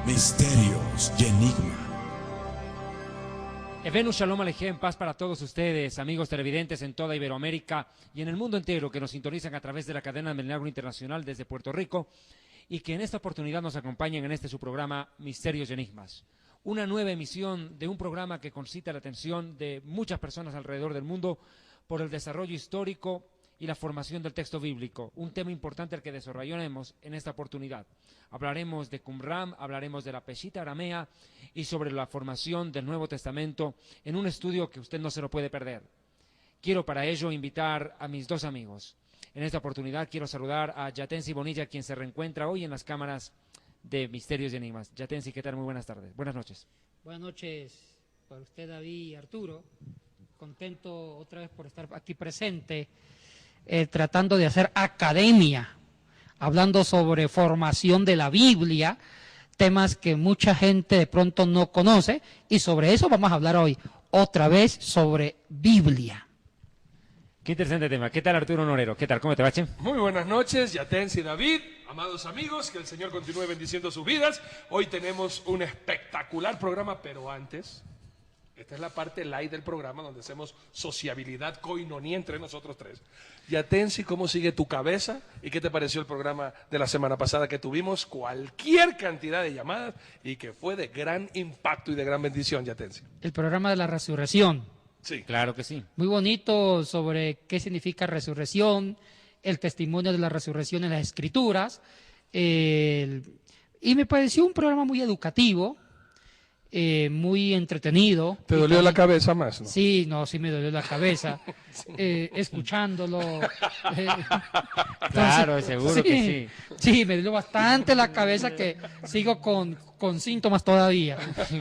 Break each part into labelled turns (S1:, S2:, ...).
S1: Misterios y Enigma.
S2: Evenu Shalom Alejem, paz para todos ustedes, amigos televidentes en toda Iberoamérica y en el mundo entero que nos sintonizan a través de la cadena Milagro Internacional desde Puerto Rico y que en esta oportunidad nos acompañen en este su programa Misterios y Enigmas. Una nueva emisión de un programa que concita la atención de muchas personas alrededor del mundo por el desarrollo histórico y la formación del texto bíblico, un tema importante al que desarrollaremos en esta oportunidad. Hablaremos de Qumran, hablaremos de la Peshita aramea y sobre la formación del Nuevo Testamento en un estudio que usted no se lo puede perder. Quiero para ello invitar a mis dos amigos. En esta oportunidad quiero saludar a Yatensi Bonilla, quien se reencuentra hoy en las cámaras de Misterios y Enigmas. Yatensi, ¿qué tal? Muy buenas tardes. Buenas noches.
S3: Buenas noches para usted, David y Arturo. Contento otra vez por estar aquí presente, tratando de hacer academia, hablando sobre formación de la Biblia, temas que mucha gente de pronto no conoce, y sobre eso vamos a hablar hoy, otra vez sobre Biblia.
S2: Qué interesante tema. ¿Qué tal, Arturo Norero? ¿Qué tal? ¿Cómo te va, Che?
S4: Muy buenas noches, Yatensi y David, amados amigos, que el Señor continúe bendiciendo sus vidas. Hoy tenemos un espectacular programa, pero antes, esta es la parte light del programa donde hacemos sociabilidad, coinonía entre nosotros tres. Yatensi, ¿cómo sigue tu cabeza? ¿Y qué te pareció el programa de la semana pasada que tuvimos cualquier cantidad de llamadas y que fue de gran impacto y de gran bendición, Yatensi?
S3: El programa de la resurrección.
S4: Sí.
S2: Claro que sí.
S3: Muy bonito sobre qué significa resurrección, el testimonio de la resurrección en las Escrituras. Y me pareció un programa muy educativo, muy entretenido.
S4: ¿Te dolió la cabeza más, no?
S3: Sí, no, sí me dolió la cabeza, escuchándolo.
S2: Claro, seguro
S3: sí,
S2: que sí.
S3: Sí, me dolió bastante la cabeza, que sigo con síntomas todavía.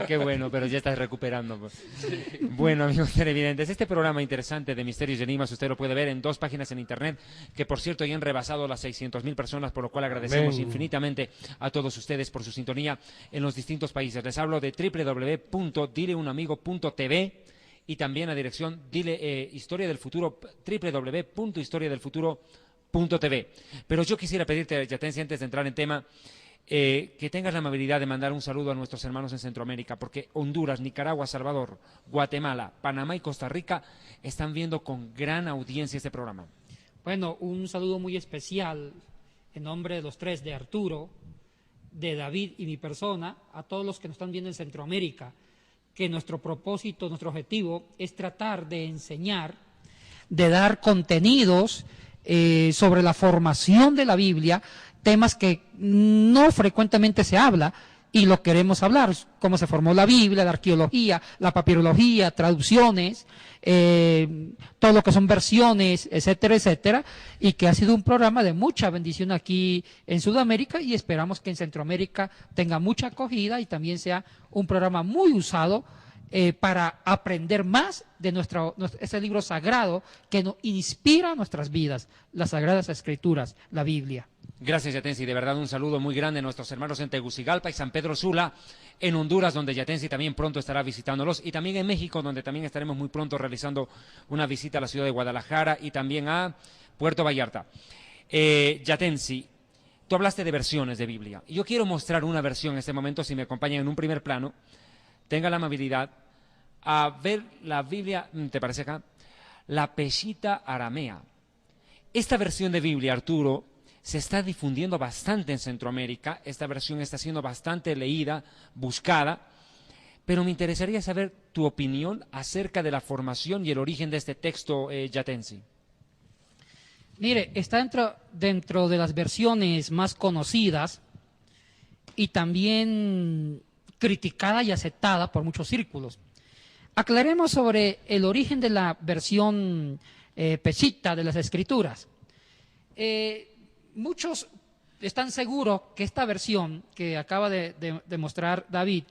S2: Qué bueno, pero ya estás recuperando. Pues. Sí. Bueno, amigos televidentes, este programa interesante de Misterios y Enigmas usted lo puede ver en dos páginas en internet, que por cierto ya han rebasado las 600,000 personas, por lo cual agradecemos infinitamente a todos ustedes por su sintonía en los distintos países. Les hablo de www.dileuunamigo.tv y también la dirección Historia del Futuro, www.historiadelfuturo.tv. Pero yo quisiera pedirte, Yatensi, antes de entrar en tema, que tengas la amabilidad de mandar un saludo a nuestros hermanos en Centroamérica, porque Honduras, Nicaragua, Salvador, Guatemala, Panamá y Costa Rica están viendo con gran audiencia este programa.
S3: Bueno, un saludo muy especial en nombre de los tres, de Arturo, de David y mi persona, a todos los que nos están viendo en Centroamérica, que nuestro propósito, nuestro objetivo es tratar de enseñar, de dar contenidos sobre la formación de la Biblia, temas que no frecuentemente se habla y lo queremos hablar, cómo se formó la Biblia, la arqueología, la papirología, traducciones, todo lo que son versiones, etcétera, etcétera, y que ha sido un programa de mucha bendición aquí en Sudamérica y esperamos que en Centroamérica tenga mucha acogida y también sea un programa muy usado para aprender más de ese libro sagrado que nos inspira nuestras vidas, las Sagradas Escrituras, la Biblia.
S2: Gracias, Yatensi. De verdad, un saludo muy grande a nuestros hermanos en Tegucigalpa y San Pedro Sula, en Honduras, donde Yatensi también pronto estará visitándolos, y también en México, donde también estaremos muy pronto realizando una visita a la ciudad de Guadalajara y también a Puerto Vallarta. Yatensi, tú hablaste de versiones de Biblia, y yo quiero mostrar una versión en este momento, si me acompañan en un primer plano. Tenga la amabilidad a ver la Biblia, ¿te parece acá? La Peshita aramea. Esta versión de Biblia, Arturo, se está difundiendo bastante en Centroamérica. Esta versión está siendo bastante leída, buscada, pero me interesaría saber tu opinión acerca de la formación y el origen de este texto, Yatensi.
S3: Mire, está dentro de las versiones más conocidas y también criticada y aceptada por muchos círculos. Aclaremos sobre el origen de la versión Peshita de las Escrituras. Muchos están seguros que esta versión que acaba de mostrar David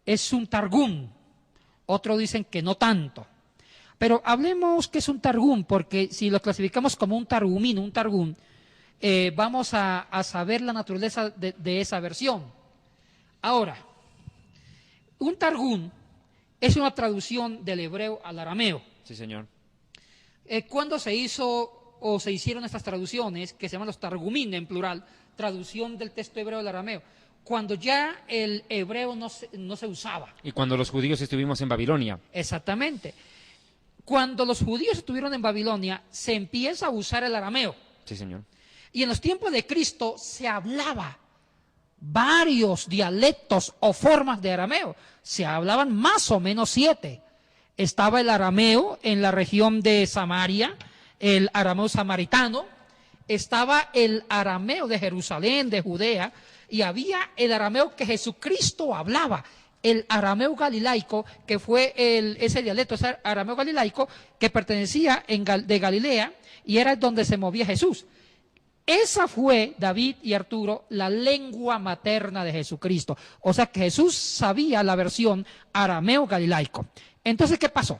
S3: es un Targum. Otros dicen que no tanto. Pero hablemos que es un Targum, porque si lo clasificamos como un Targumino, un Targum, vamos a saber la naturaleza de esa versión. Ahora, un Targum es una traducción del hebreo al arameo.
S2: Sí, señor.
S3: ¿Cuándo se hizo o se hicieron estas traducciones, que se llaman los Targumín en plural, traducción del texto hebreo al arameo? cuando ya el hebreo no se usaba.
S2: Y cuando los judíos estuvimos en Babilonia.
S3: Exactamente. Cuando los judíos estuvieron en Babilonia, se empieza a usar el arameo.
S2: Sí, señor.
S3: Y en los tiempos de Cristo se hablaba varios dialectos o formas de arameo. Se hablaban más o menos 7. Estaba el arameo en la región de Samaria, el arameo samaritano, estaba el arameo de Jerusalén, de Judea, y había el arameo que Jesucristo hablaba, el arameo galilaico, que fue ese dialecto, ese arameo galilaico que pertenecía de Galilea y era donde se movía Jesús. Esa fue, David y Arturo, la lengua materna de Jesucristo. O sea que Jesús sabía la versión arameo galilaico. Entonces, ¿qué pasó?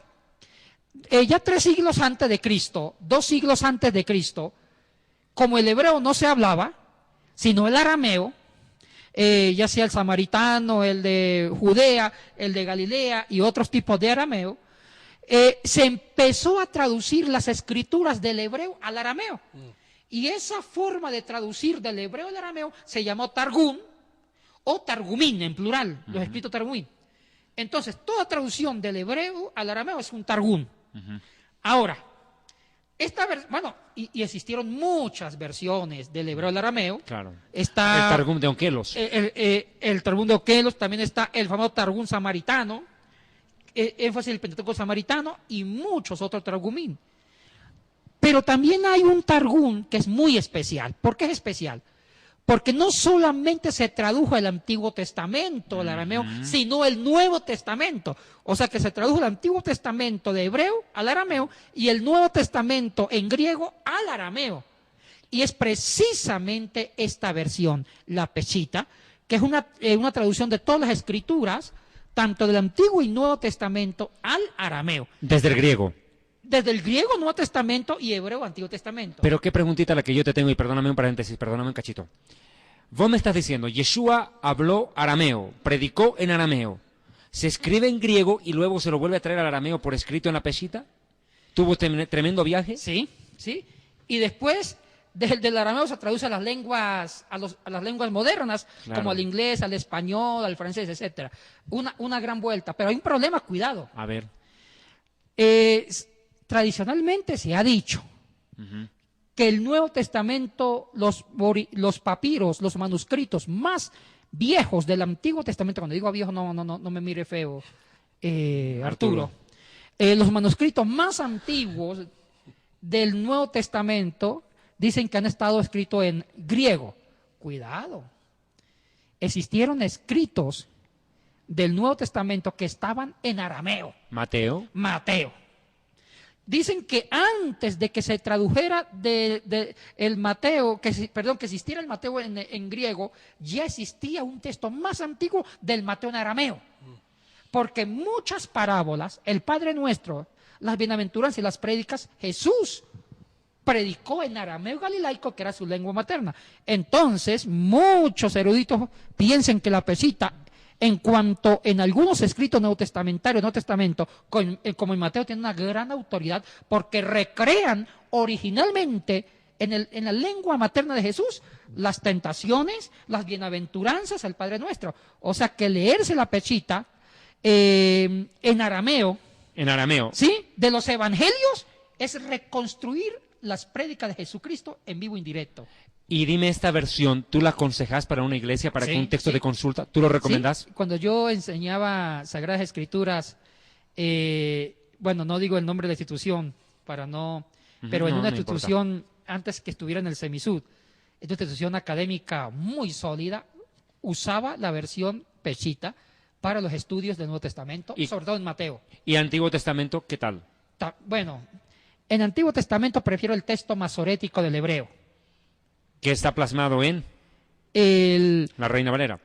S3: Ya 3 siglos antes de Cristo, 2 siglos antes de Cristo, como el hebreo no se hablaba, sino el arameo, ya sea el samaritano, el de Judea, el de Galilea y otros tipos de arameo, se empezó a traducir las escrituras del hebreo al arameo. Y esa forma de traducir del hebreo al arameo se llamó Targum o Targumín en plural, los escritos Targumín. Entonces, toda traducción del hebreo al arameo es un Targum. Ahora, y existieron muchas versiones del hebreo al arameo.
S2: Claro.
S3: Está
S2: el Targum de Onkelos.
S3: El Targum de Onkelos, también está el famoso Targum samaritano, énfasis del Pentateuco samaritano y muchos otros Targumín. Pero también hay un Targum que es muy especial. ¿Por qué es especial? Porque no solamente se tradujo el Antiguo Testamento, el arameo, sino el Nuevo Testamento. O sea que se tradujo el Antiguo Testamento de hebreo al arameo y el Nuevo Testamento en griego al arameo. Y es precisamente esta versión, la Peshita, que es una traducción de todas las escrituras, tanto del Antiguo y Nuevo Testamento al arameo.
S2: Desde el griego.
S3: Desde el griego, Nuevo Testamento y hebreo, Antiguo Testamento.
S2: Pero qué preguntita la que yo te tengo, y perdóname un paréntesis, perdóname un cachito. Vos me estás diciendo, Yeshua habló arameo, predicó en arameo, se escribe en griego y luego se lo vuelve a traer al arameo por escrito en la Peshita. ¿Tuvo tremendo viaje?
S3: Sí, sí. Y después del arameo se traduce a las lenguas, a las lenguas modernas,
S2: Claro.
S3: como al inglés, al español, al francés, etcétera. Una gran vuelta. Pero hay un problema, cuidado.
S2: A ver.
S3: Tradicionalmente se ha dicho que el Nuevo Testamento, los papiros, los manuscritos más viejos del Antiguo Testamento, cuando digo viejo no me mire feo, Arturo. Los manuscritos más antiguos del Nuevo Testamento dicen que han estado escritos en griego. Cuidado. Existieron escritos del Nuevo Testamento que estaban en arameo.
S2: Mateo.
S3: Dicen que antes de que se tradujera el Mateo, que existiera el Mateo en griego, ya existía un texto más antiguo del Mateo en arameo. Porque muchas parábolas, el Padre Nuestro, las bienaventuranzas y las prédicas, Jesús predicó en arameo galilaico, que era su lengua materna. Entonces, muchos eruditos piensan que la Peshita, en cuanto en algunos escritos neotestamentarios, Nuevo Testamento, como en Mateo, tiene una gran autoridad porque recrean originalmente en la lengua materna de Jesús las tentaciones, las bienaventuranzas al Padre Nuestro. O sea que leerse la Peshita en arameo, ¿sí?, de los evangelios, es reconstruir las prédicas de Jesucristo en vivo indirecto.
S2: Y dime, esta versión, ¿tú la aconsejas para una iglesia, para
S3: Sí,
S2: que un texto
S3: sí.
S2: de consulta? ¿Tú lo recomendás?
S3: Sí, cuando yo enseñaba Sagradas Escrituras, no digo el nombre de la institución, para no, pero en
S2: no,
S3: una
S2: no importa.
S3: institución, antes que estuviera en el Semisud, en una institución académica muy sólida, usaba la versión Peshita para los estudios del Nuevo Testamento,
S2: Y-
S3: sobre todo en Mateo.
S2: ¿Y Antiguo Testamento qué tal?
S3: En Antiguo Testamento prefiero el texto masorético del hebreo.
S2: ¿Qué está plasmado en
S3: En
S2: la Reina Valera?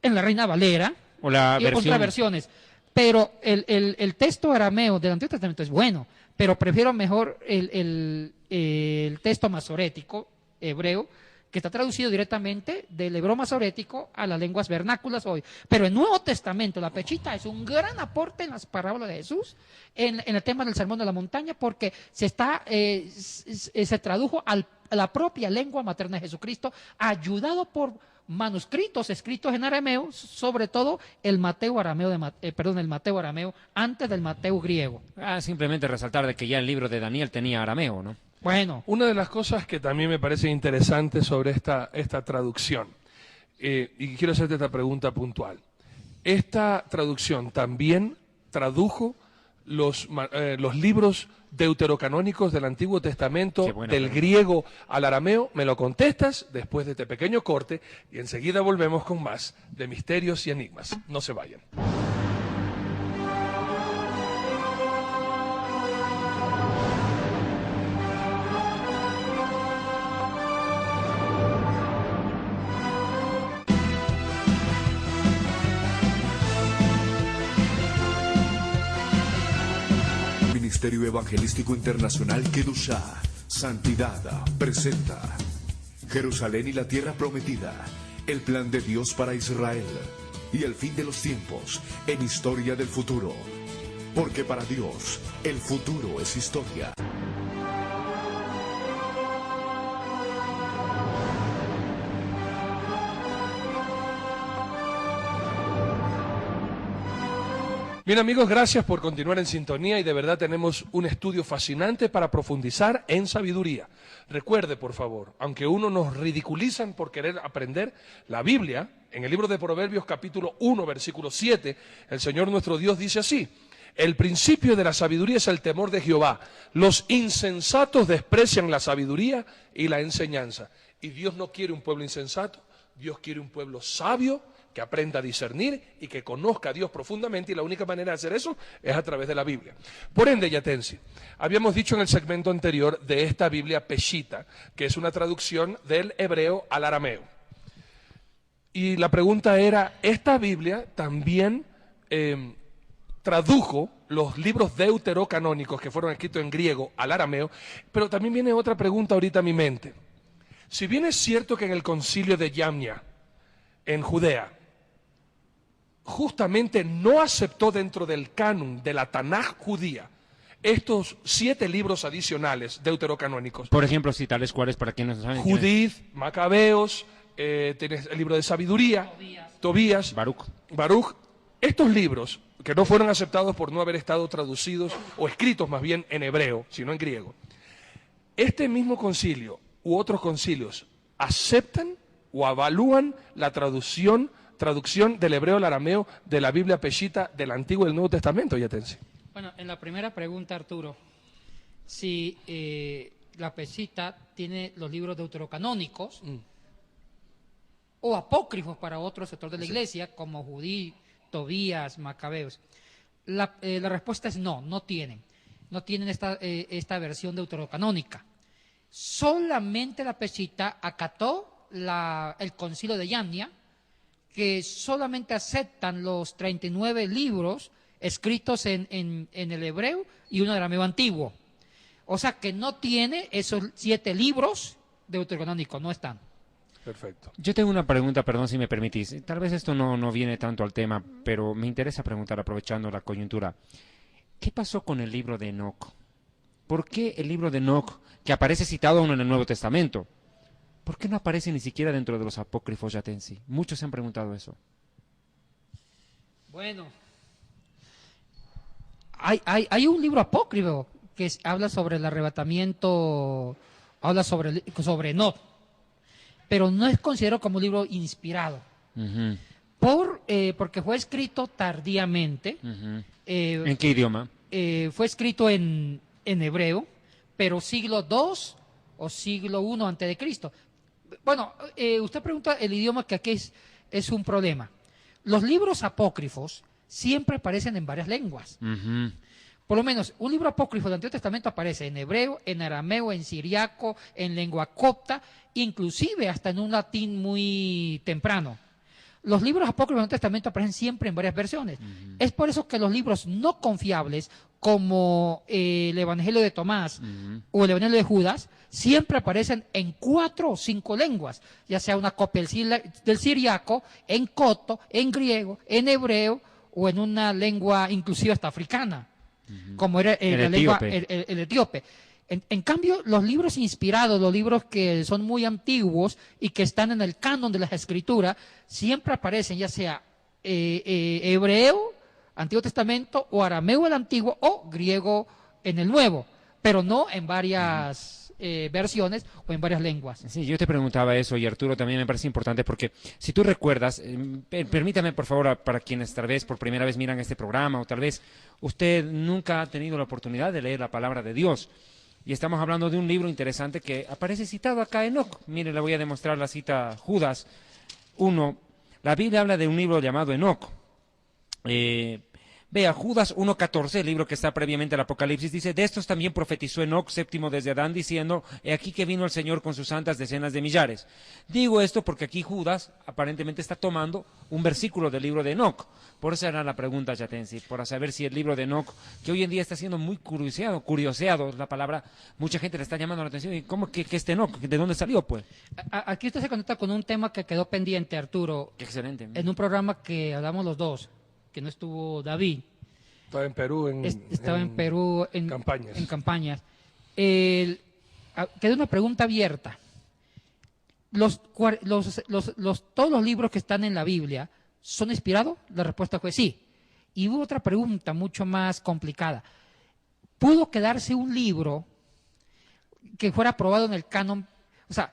S3: la Reina Valera,
S2: ¿O la
S3: y
S2: versión?
S3: otras versiones. Pero el texto arameo del Antiguo Testamento es bueno, pero prefiero mejor el texto masorético hebreo, que está traducido directamente del hebreo masorético a las lenguas vernáculas hoy. Pero el Nuevo Testamento, la Peshita, es un gran aporte en las parábolas de Jesús, en el tema del Sermón de la Montaña, porque se tradujo a la propia lengua materna de Jesucristo, ayudado por manuscritos escritos en arameo, sobre todo el Mateo arameo, el Mateo arameo antes del Mateo griego.
S2: Simplemente resaltar de que ya el libro de Daniel tenía arameo, ¿no?
S3: Bueno,
S4: Una de las cosas que también me parece interesante sobre esta traducción, y quiero hacerte esta pregunta puntual. Esta traducción también tradujo los libros deuterocanónicos del Antiguo Testamento del griego al arameo. Me lo contestas después de este pequeño corte y enseguida volvemos con más de Misterios y Enigmas. No se vayan.
S1: Ministerio Evangelístico Internacional Kedushá, Santidad, presenta Jerusalén y la Tierra Prometida, el plan de Dios para Israel y el fin de los tiempos en Historia del Futuro. Porque para Dios, el futuro es historia.
S4: Bien amigos, gracias por continuar en sintonía y de verdad tenemos un estudio fascinante para profundizar en sabiduría. Recuerde, por favor, aunque uno nos ridiculizan por querer aprender, la Biblia, en el libro de Proverbios capítulo 1, versículo 7, el Señor nuestro Dios dice así: el principio de la sabiduría es el temor de Jehová. Los insensatos desprecian la sabiduría y la enseñanza. Y Dios no quiere un pueblo insensato, Dios quiere un pueblo sabio, que aprenda a discernir y que conozca a Dios profundamente, y la única manera de hacer eso es a través de la Biblia. Por ende, Yatensi, habíamos dicho en el segmento anterior de esta Biblia Peshita, que es una traducción del hebreo al arameo. Y la pregunta era, ¿esta Biblia también tradujo los libros deuterocanónicos que fueron escritos en griego al arameo? Pero también viene otra pregunta ahorita a mi mente. Si bien es cierto que en el concilio de Yamnia, en Judea, justamente no aceptó dentro del canon de la Tanaj judía estos 7 libros adicionales deuterocanónicos.
S2: Por ejemplo, si tales cuales para quienes no saben.
S4: Judith, Macabeos, tienes el libro de sabiduría, Tobías, Baruch. Estos libros, que no fueron aceptados por no haber estado traducidos o escritos más bien en hebreo, sino en griego, este mismo concilio u otros concilios aceptan o avalúan la traducción del hebreo al arameo de la Biblia Peshita del Antiguo y del Nuevo Testamento, Yatensi.
S3: Bueno, en la primera pregunta, Arturo, si la Peshita tiene los libros deuterocanónicos o apócrifos para otro sector de la iglesia, como Judí, Tobías, Macabeos. La respuesta es no, no tienen. No tienen esta versión deuterocanónica. Solamente la Peshita acató el concilio de Yamnia, que solamente aceptan los 39 libros escritos en el hebreo y uno arameo antiguo. O sea que no tiene esos 7 libros deuterocanónicos, no están.
S4: Perfecto.
S2: Yo tengo una pregunta, perdón si me permitís. Tal vez esto no viene tanto al tema, pero me interesa preguntar, aprovechando la coyuntura. ¿Qué pasó con el libro de Enoc? ¿Por qué el libro de Enoc, que aparece citado aún en el Nuevo Testamento, ¿por qué no aparece ni siquiera dentro de los apócrifos Yatensi? Muchos se han preguntado eso.
S3: Bueno, hay un libro apócrifo que habla sobre el arrebatamiento, habla sobre Enoc, pero no es considerado como un libro inspirado, porque fue escrito tardíamente.
S2: ¿En qué idioma?
S3: Fue escrito en hebreo, pero siglo II o siglo I antes de Cristo. Bueno, usted pregunta el idioma, que aquí es un problema. Los libros apócrifos siempre aparecen en varias lenguas. Por lo menos, un libro apócrifo del Antiguo Testamento aparece en hebreo, en arameo, en siriaco, en lengua copta, inclusive hasta en un latín muy temprano. Los libros apócrifos del Antiguo Testamento aparecen siempre en varias versiones. Es por eso que los libros no confiables, como el Evangelio de Tomás o el Evangelio de Judas, siempre aparecen en 4 o 5 lenguas, ya sea una copia del siriaco, en coto, en griego, en hebreo o en una lengua inclusive hasta africana, como era la lengua el etíope. En cambio, los libros inspirados, los libros que son muy antiguos y que están en el canon de las escrituras, siempre aparecen ya sea hebreo, Antiguo Testamento, o arameo el Antiguo, o griego en el Nuevo, pero no en varias versiones o en varias lenguas.
S2: Sí, yo te preguntaba eso, y Arturo también me parece importante, porque si tú recuerdas, permítame por favor, para quienes tal vez por primera vez miran este programa, o tal vez usted nunca ha tenido la oportunidad de leer la palabra de Dios, y estamos hablando de un libro interesante que aparece citado acá en Enoc. Mire, le voy a demostrar la cita Judas 1. La Biblia habla de un libro llamado Enoc. Vea, Judas 1.14, el libro que está previamente al Apocalipsis, dice: de estos también profetizó Enoc, séptimo desde Adán, diciendo: he aquí que vino el Señor con sus santas decenas de millares. Digo esto porque aquí Judas aparentemente está tomando un versículo del libro de Enoc. Por eso era la pregunta, Yatensi, para saber si el libro de Enoc, que hoy en día está siendo muy curioseado es la palabra, mucha gente le está llamando la atención. ¿Y cómo que este Enoc? ¿De dónde salió, pues?
S3: Aquí usted se conecta con un tema que quedó pendiente, Arturo.
S2: Excelente.
S3: En un programa que hablamos los dos, que no estuvo David.
S4: Estaba en Perú
S3: Estaba en Perú en
S4: campañas.
S3: En campañas. Queda una pregunta abierta. Todos los libros que están en la Biblia, ¿son inspirados? La respuesta fue sí. Y hubo otra pregunta mucho más complicada. ¿Pudo quedarse un libro que fuera aprobado en el canon? O sea,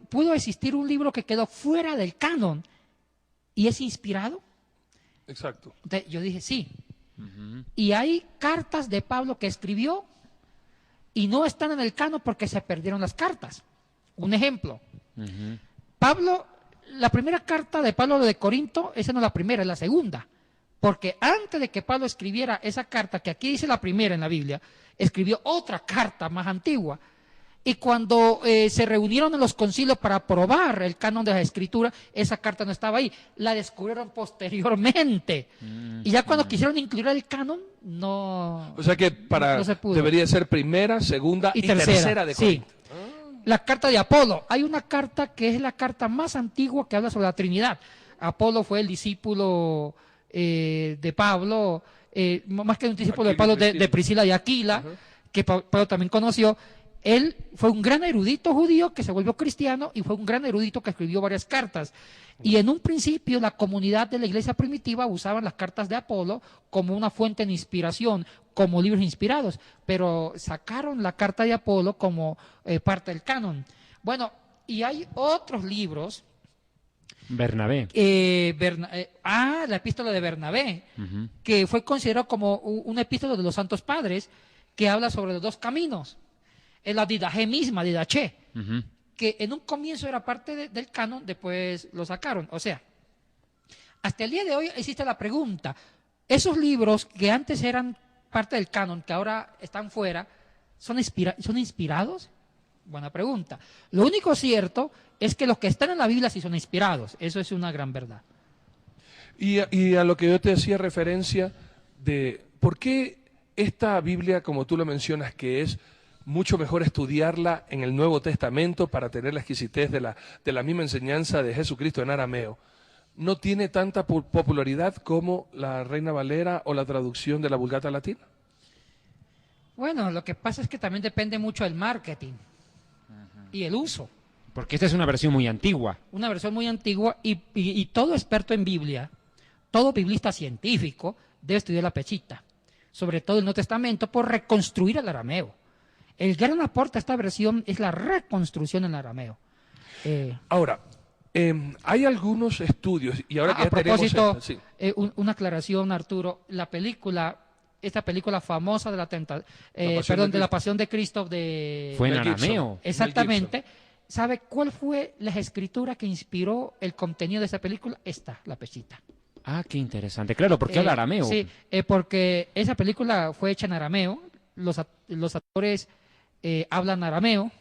S3: ¿pudo existir un libro que quedó fuera del canon y es inspirado?
S4: Exacto.
S3: Entonces, yo dije sí. Y hay cartas de Pablo que escribió y no están en el canon porque se perdieron las cartas. Un ejemplo. Pablo, la primera carta de Pablo de Corinto, esa no es la primera, es la segunda. Porque antes de que Pablo escribiera esa carta, que aquí dice la primera en la Biblia, escribió otra carta más antigua. Y cuando se reunieron en los concilios para aprobar el canon de la Escritura, esa carta no estaba ahí. La descubrieron posteriormente. Y ya cuando quisieron incluir el canon, no.
S4: O sea que
S3: no se pudo.
S4: debería ser primera, segunda y tercera de Corinto.
S3: Sí. La carta de Apolo. Hay una carta que es la carta más antigua que habla sobre la Trinidad. Apolo fue el discípulo de Pablo, más que un discípulo de Pablo, de Priscila y Aquila, que Pablo también conoció. Él fue un gran erudito judío que se volvió cristiano y fue un gran erudito que escribió varias cartas. Y en un principio la comunidad de la iglesia primitiva usaban las cartas de Apolo como una fuente de inspiración, como libros inspirados, pero sacaron la carta de Apolo como parte del canon. Bueno, y hay otros libros.
S2: Bernabé.
S3: La epístola de Bernabé, que fue considerado como una epístola de los santos padres, que habla sobre los dos caminos. Es la Didache misma, Didache, que en un comienzo era parte del canon, después lo sacaron. O sea, hasta el día de hoy existe la pregunta, esos libros que antes eran parte del canon, que ahora están fuera, ¿son inspirados? Buena pregunta. Lo único cierto es que los que están en la Biblia sí son inspirados. Eso es una gran verdad.
S4: Y a lo que yo te hacía referencia de por qué esta Biblia, como tú lo mencionas, que es mucho mejor estudiarla en el Nuevo Testamento para tener la exquisitez de la misma enseñanza de Jesucristo en arameo, no tiene tanta popularidad como la Reina Valera o la traducción de la Vulgata Latina.
S3: Bueno, lo que pasa es que también depende mucho del marketing y el uso.
S2: Porque esta es una versión muy antigua.
S3: Una versión muy antigua y todo experto en Biblia, todo biblista científico debe estudiar la Peshitta, sobre todo el Nuevo Testamento, por reconstruir el arameo. El gran aporte a esta versión es la reconstrucción en arameo.
S4: Ahora, hay algunos estudios, y ahora que ya tenemos
S3: propósito,
S4: sí.
S3: Una aclaración, Arturo, esta película famosa de la Pasión de Cristo
S2: fue en arameo.
S3: Exactamente. ¿Sabe cuál fue la escritura que inspiró el contenido de esa película? La Peshitta.
S2: Ah, qué interesante. Claro, porque habla arameo.
S3: Sí, porque esa película fue hecha en arameo, los actores hablan arameo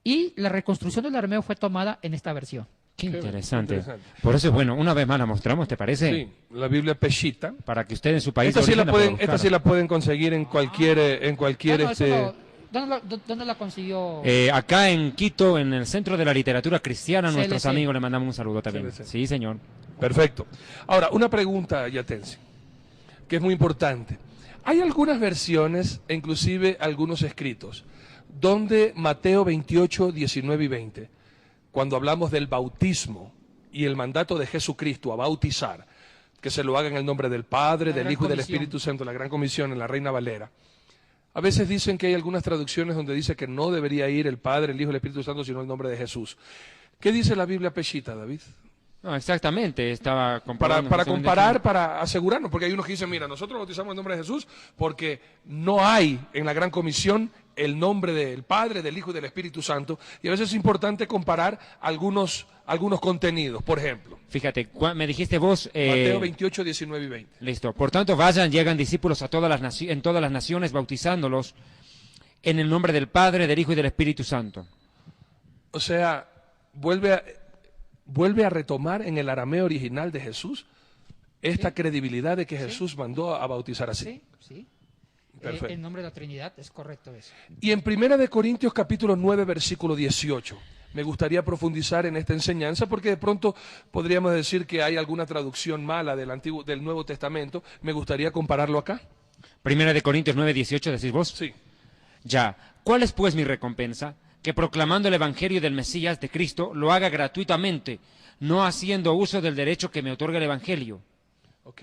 S3: y la reconstrucción del arameo fue tomada en esta versión.
S2: Qué interesante. Por eso, bueno, una vez más la mostramos, ¿te parece?
S4: Sí, la Biblia Peshitta.
S2: Para que ustedes en su país
S4: Esta sí,
S2: origen puedan
S4: esta
S2: buscar.
S4: sí la pueden conseguir en cualquier
S3: Bueno, ¿dónde la consiguió?
S2: Acá en Quito, en el Centro de la Literatura Cristiana, nuestros
S3: CLC.
S2: amigos le mandamos un saludo también.
S4: CLC.
S2: Sí, señor.
S4: Perfecto. Ahora, una pregunta, Yatensi, que es muy importante. Hay algunas versiones, e inclusive algunos escritos, donde Mateo 28, 19 y 20, cuando hablamos del bautismo y el mandato de Jesucristo a bautizar, que se lo haga en el nombre del Padre, del Hijo y del Espíritu Santo, la Gran Comisión en la Reina Valera. A veces dicen que hay algunas traducciones donde dice que no debería ir el Padre, el Hijo y el Espíritu Santo, sino el nombre de Jesús. ¿Qué dice la Biblia Peshitta, David?
S2: No, exactamente, estaba
S4: Para
S2: comprobando
S4: comparar, para asegurarnos, porque hay unos que dicen, mira, nosotros bautizamos en nombre de Jesús porque no hay en la Gran Comisión el nombre del Padre, del Hijo y del Espíritu Santo, y a veces es importante comparar algunos contenidos. Por ejemplo,
S2: Fíjate, me dijiste vos...
S4: Mateo 28, 19 y 20.
S2: Listo. Por tanto, vayan, llegan discípulos a todas en todas las naciones, bautizándolos en el nombre del Padre, del Hijo y del Espíritu Santo.
S4: O sea, vuelve a retomar en el arameo original de Jesús esta credibilidad de que Jesús mandó a bautizar así.
S3: Sí, sí.
S4: Perfecto.
S3: En nombre de la Trinidad, es correcto eso.
S4: Y en 1 Corintios capítulo 9, versículo 18, me gustaría profundizar en esta enseñanza porque de pronto podríamos decir que hay alguna traducción mala del Nuevo Testamento. Me gustaría compararlo acá.
S2: 1 Corintios 9, 18, ¿decís vos?
S4: Sí.
S2: Ya. ¿Cuál es pues mi recompensa? Que proclamando el Evangelio del Mesías de Cristo lo haga gratuitamente, no haciendo uso del derecho que me otorga el Evangelio.
S4: ¿Ok?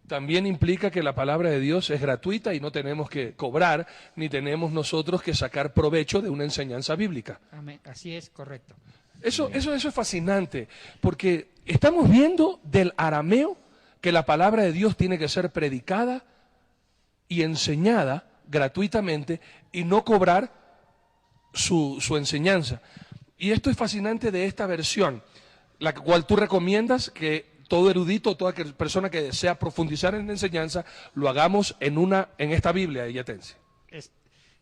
S4: También implica que la palabra de Dios es gratuita y no tenemos que cobrar, ni tenemos nosotros que sacar provecho de una enseñanza bíblica.
S3: Amén. Así es, correcto.
S4: Eso es fascinante, porque estamos viendo del arameo que la palabra de Dios tiene que ser predicada y enseñada gratuitamente y no cobrar su enseñanza. Y esto es fascinante de esta versión, la cual tú recomiendas que todo erudito, toda persona que desea profundizar en la enseñanza, lo hagamos en esta Biblia de Yatense.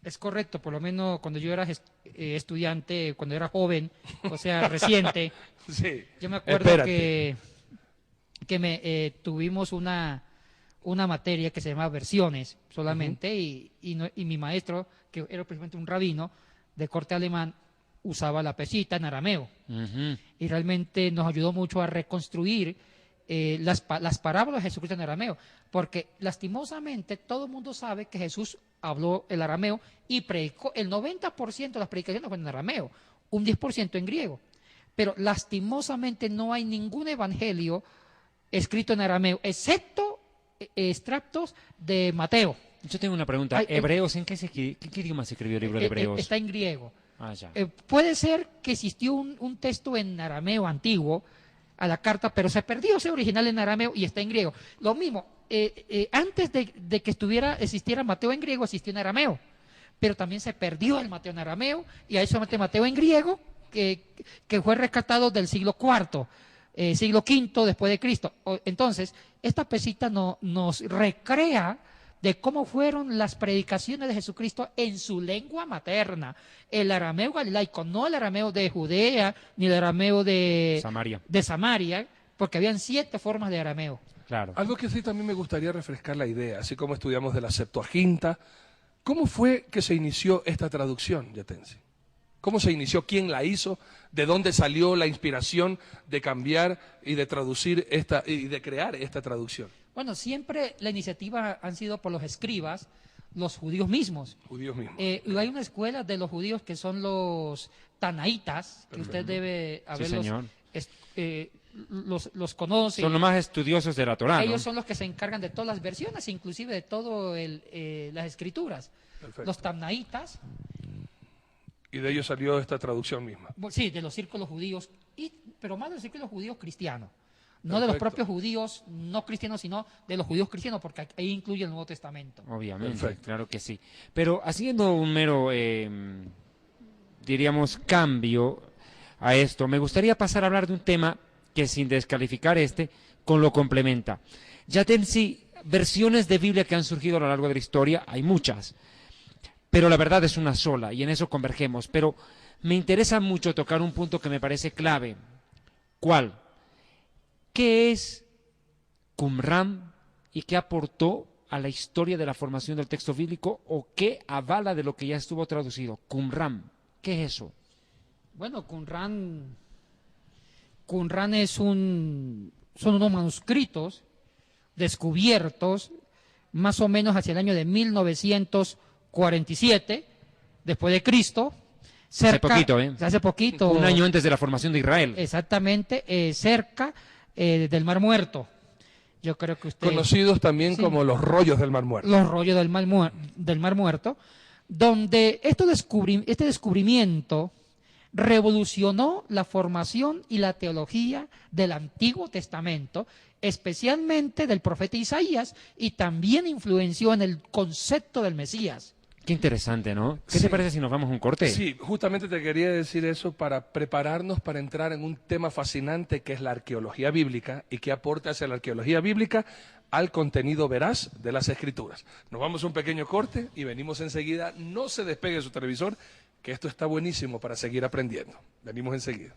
S3: Es correcto, por lo menos cuando yo era estudiante, cuando era joven, o sea, reciente,
S4: Sí.
S3: yo me acuerdo
S4: Espérate.
S3: que tuvimos una materia que se llamaba versiones solamente, y mi maestro, que era precisamente un rabino de corte alemán, usaba la Peshitta en arameo.
S2: Ujú.
S3: Y realmente nos ayudó mucho a reconstruir las parábolas de Jesucristo en arameo, porque lastimosamente todo el mundo sabe que Jesús habló el arameo y predicó, el 90% de las predicaciones fueron en arameo, un 10% en griego, pero lastimosamente no hay ningún evangelio escrito en arameo, excepto extractos de Mateo.
S2: Yo tengo una pregunta.
S3: Ay,
S2: ¿Hebreos en qué idioma se escribió el libro de Hebreos?
S3: Está en griego.
S2: Ah, ya.
S3: Puede ser que existió un texto en arameo antiguo a la carta, pero se perdió ese original en arameo y está en griego. Lo mismo, antes de que existiera Mateo en griego, existió en arameo, pero también se perdió el Mateo en arameo y hay solamente Mateo en griego, que fue rescatado del siglo IV, siglo V después de Cristo. Entonces, esta Peshitta nos recrea de cómo fueron las predicaciones de Jesucristo en su lengua materna, el arameo galilaico, no el arameo de Judea, ni el arameo de Samaria, porque habían 7 formas de arameo.
S2: Claro.
S4: Algo que sí también me gustaría refrescar la idea, así como estudiamos de la Septuaginta. ¿Cómo fue que se inició esta traducción, Yatense? ¿Cómo se inició? ¿Quién la hizo? ¿De dónde salió la inspiración de cambiar y de traducir y de crear esta traducción?
S3: Bueno, siempre la iniciativa han sido por los escribas, los judíos mismos.
S4: Judíos mismos.
S3: Hay una escuela de los judíos que son los tanaitas, que usted debe haberlos,
S2: señor.
S3: los conoce.
S2: Son los más estudiosos de la Torá, ¿no?
S3: Ellos son los que se encargan de todas las versiones, inclusive de todas las escrituras.
S4: Perfecto.
S3: Los tamnaitas,
S4: Y de ellos salió esta traducción misma.
S3: sí, de los círculos judíos, pero más de los círculos judíos cristianos. No de los
S4: Perfecto.
S3: propios judíos no cristianos, sino de los judíos cristianos, porque ahí incluye el Nuevo Testamento.
S2: Obviamente,
S4: Perfecto.
S2: claro que sí. Pero haciendo un mero, diríamos, cambio a esto, me gustaría pasar a hablar de un tema que, sin descalificar con lo complementa. Yatensi, versiones de Biblia que han surgido a lo largo de la historia, hay muchas, pero la verdad es una sola, y en eso convergemos. Pero me interesa mucho tocar un punto que me parece clave. ¿Cuál? ¿Qué es Qumran y qué aportó a la historia de la formación del texto bíblico o qué avala de lo que ya estuvo traducido? Qumran, ¿qué es eso?
S3: Bueno, Qumran son unos manuscritos descubiertos más o menos hacia el año de 1947, después de Cristo.
S2: Hace poquito. Un año antes de la formación de Israel.
S3: Exactamente, cerca del Mar Muerto. Yo creo que usted...
S4: Conocidos también como los rollos del Mar Muerto.
S3: Los rollos del Mar Muerto, donde este descubrimiento revolucionó la formación y la teología del Antiguo Testamento, especialmente del profeta Isaías, y también influenció en el concepto del Mesías.
S2: Qué interesante, ¿no? ¿Qué te parece si nos vamos a un corte?
S4: Sí, justamente te quería decir eso para prepararnos para entrar en un tema fascinante que es la arqueología bíblica y qué aporta hacia la arqueología bíblica al contenido veraz de las Escrituras. Nos vamos a un pequeño corte y venimos enseguida. No se despegue de su televisor, que esto está buenísimo para seguir aprendiendo. Venimos enseguida.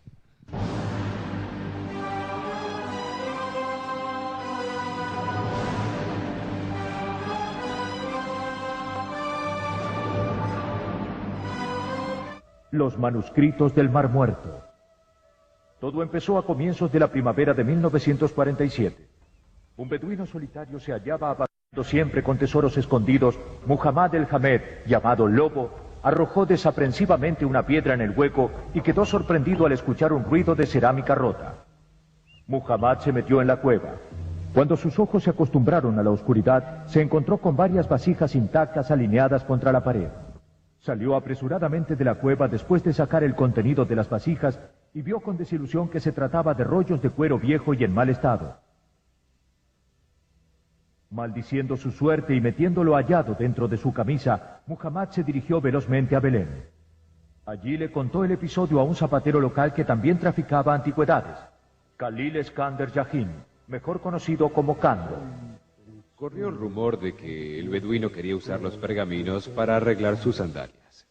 S5: Los manuscritos del Mar Muerto. Todo empezó a comienzos de la primavera de 1947. Un beduino solitario se hallaba abatiendo siempre con tesoros escondidos. Muhammad el-Hamed, llamado Lobo, arrojó desaprensivamente una piedra en el hueco y quedó sorprendido al escuchar un ruido de cerámica rota. Muhammad se metió en la cueva. Cuando sus ojos se acostumbraron a la oscuridad, se encontró con varias vasijas intactas alineadas contra la pared. Salió apresuradamente de la cueva después de sacar el contenido de las vasijas y vio con desilusión que se trataba de rollos de cuero viejo y en mal estado. Maldiciendo su suerte y metiendo lo hallado dentro de su camisa, Muhammad se dirigió velozmente a Belén. Allí le contó el episodio a un zapatero local que también traficaba antigüedades, Khalil Eskander Yahin, mejor conocido como Kando.
S6: Corrió el rumor de que el beduino quería usar los pergaminos para arreglar sus sandalias.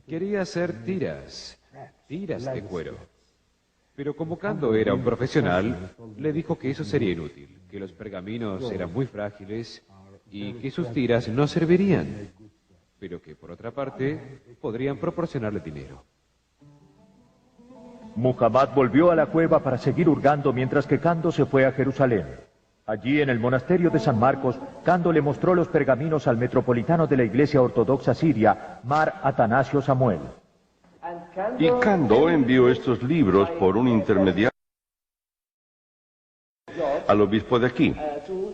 S6: Quería hacer tiras de cuero. Pero como Kando era un profesional, le dijo que eso sería inútil, que los pergaminos eran muy frágiles y que sus tiras no servirían, pero que por otra parte podrían proporcionarle dinero.
S5: Muhammad volvió a la cueva para seguir hurgando mientras que Kando se fue a Jerusalén. Allí, en el monasterio de San Marcos, Kando le mostró los pergaminos al metropolitano de la Iglesia Ortodoxa Siria, Mar Atanasio Samuel.
S7: Y Kando envió estos libros por un intermediario al obispo de aquí.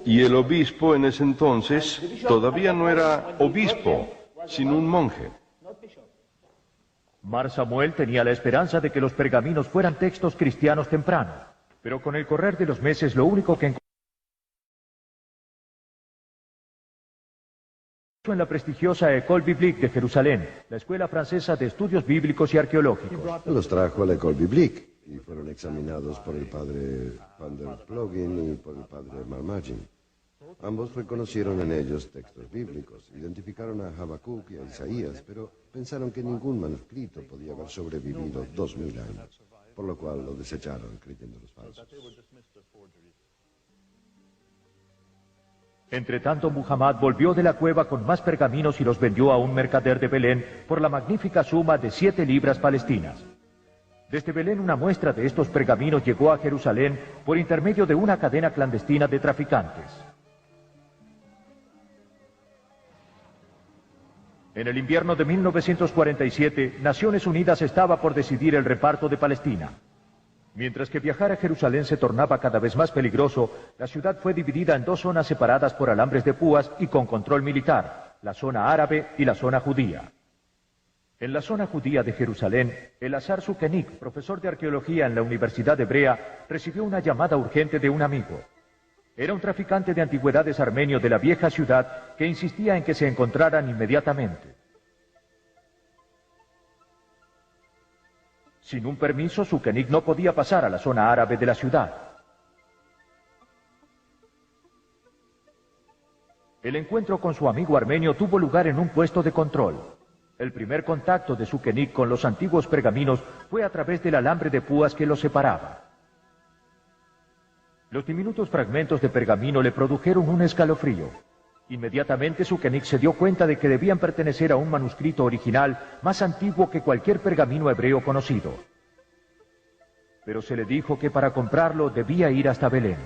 S7: Y el obispo en ese entonces todavía no era obispo, sino un monje.
S5: Mar Samuel tenía la esperanza de que los pergaminos fueran textos cristianos tempranos, pero con el correr de los meses lo único que encontró en la prestigiosa École Biblique de Jerusalén, la escuela francesa de estudios bíblicos y arqueológicos.
S8: Los trajo a la École Biblique y fueron examinados por el padre Van der Ploeging y por el padre Marmagin. Ambos reconocieron en ellos textos bíblicos, identificaron a Habacuc y a Isaías, pero pensaron que ningún manuscrito podía haber sobrevivido 2000 años, por lo cual lo desecharon creyéndolos falsos.
S5: Entretanto, Muhammad volvió de la cueva con más pergaminos y los vendió a un mercader de Belén por la magnífica suma de 7 libras palestinas. Desde Belén una muestra de estos pergaminos llegó a Jerusalén por intermedio de una cadena clandestina de traficantes. En el invierno de 1947, Naciones Unidas estaba por decidir el reparto de Palestina. Mientras que viajar a Jerusalén se tornaba cada vez más peligroso, la ciudad fue dividida en 2 zonas separadas por alambres de púas y con control militar, la zona árabe y la zona judía. En la zona judía de Jerusalén, Elazar Sukenik, profesor de arqueología en la Universidad Hebrea, recibió una llamada urgente de un amigo. Era un traficante de antigüedades armenio de la vieja ciudad que insistía en que se encontraran inmediatamente. Sin un permiso, Sukenik no podía pasar a la zona árabe de la ciudad. El encuentro con su amigo armenio tuvo lugar en un puesto de control. El primer contacto de Sukenik con los antiguos pergaminos fue a través del alambre de púas que los separaba. Los diminutos fragmentos de pergamino le produjeron un escalofrío. Inmediatamente Sukenik se dio cuenta de que debían pertenecer a un manuscrito original más antiguo que cualquier pergamino hebreo conocido. Pero se le dijo que para comprarlo debía ir hasta Belén.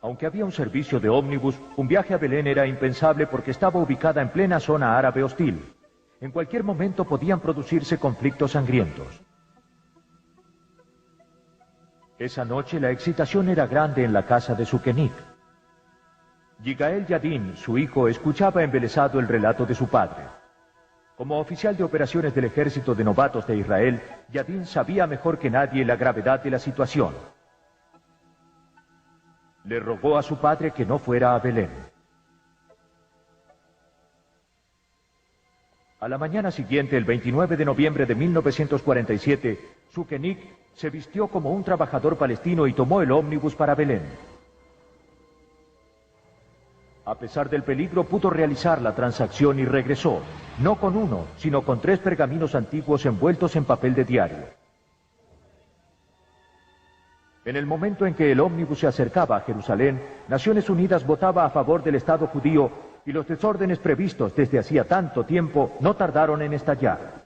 S5: Aunque había un servicio de ómnibus, un viaje a Belén era impensable porque estaba ubicada en plena zona árabe hostil. En cualquier momento podían producirse conflictos sangrientos. Esa noche la excitación era grande en la casa de Sukenik. Yigael Yadin, su hijo, escuchaba embelesado el relato de su padre. Como oficial de operaciones del ejército de novatos de Israel, Yadin sabía mejor que nadie la gravedad de la situación. Le rogó a su padre que no fuera a Belén. A la mañana siguiente, el 29 de noviembre de 1947, Sukenik se vistió como un trabajador palestino y tomó el ómnibus para Belén. A pesar del peligro, pudo realizar la transacción y regresó, no con uno, sino con 3 pergaminos antiguos envueltos en papel de diario. En el momento en que el ómnibus se acercaba a Jerusalén, Naciones Unidas votaba a favor del Estado judío y los desórdenes previstos desde hacía tanto tiempo no tardaron en estallar.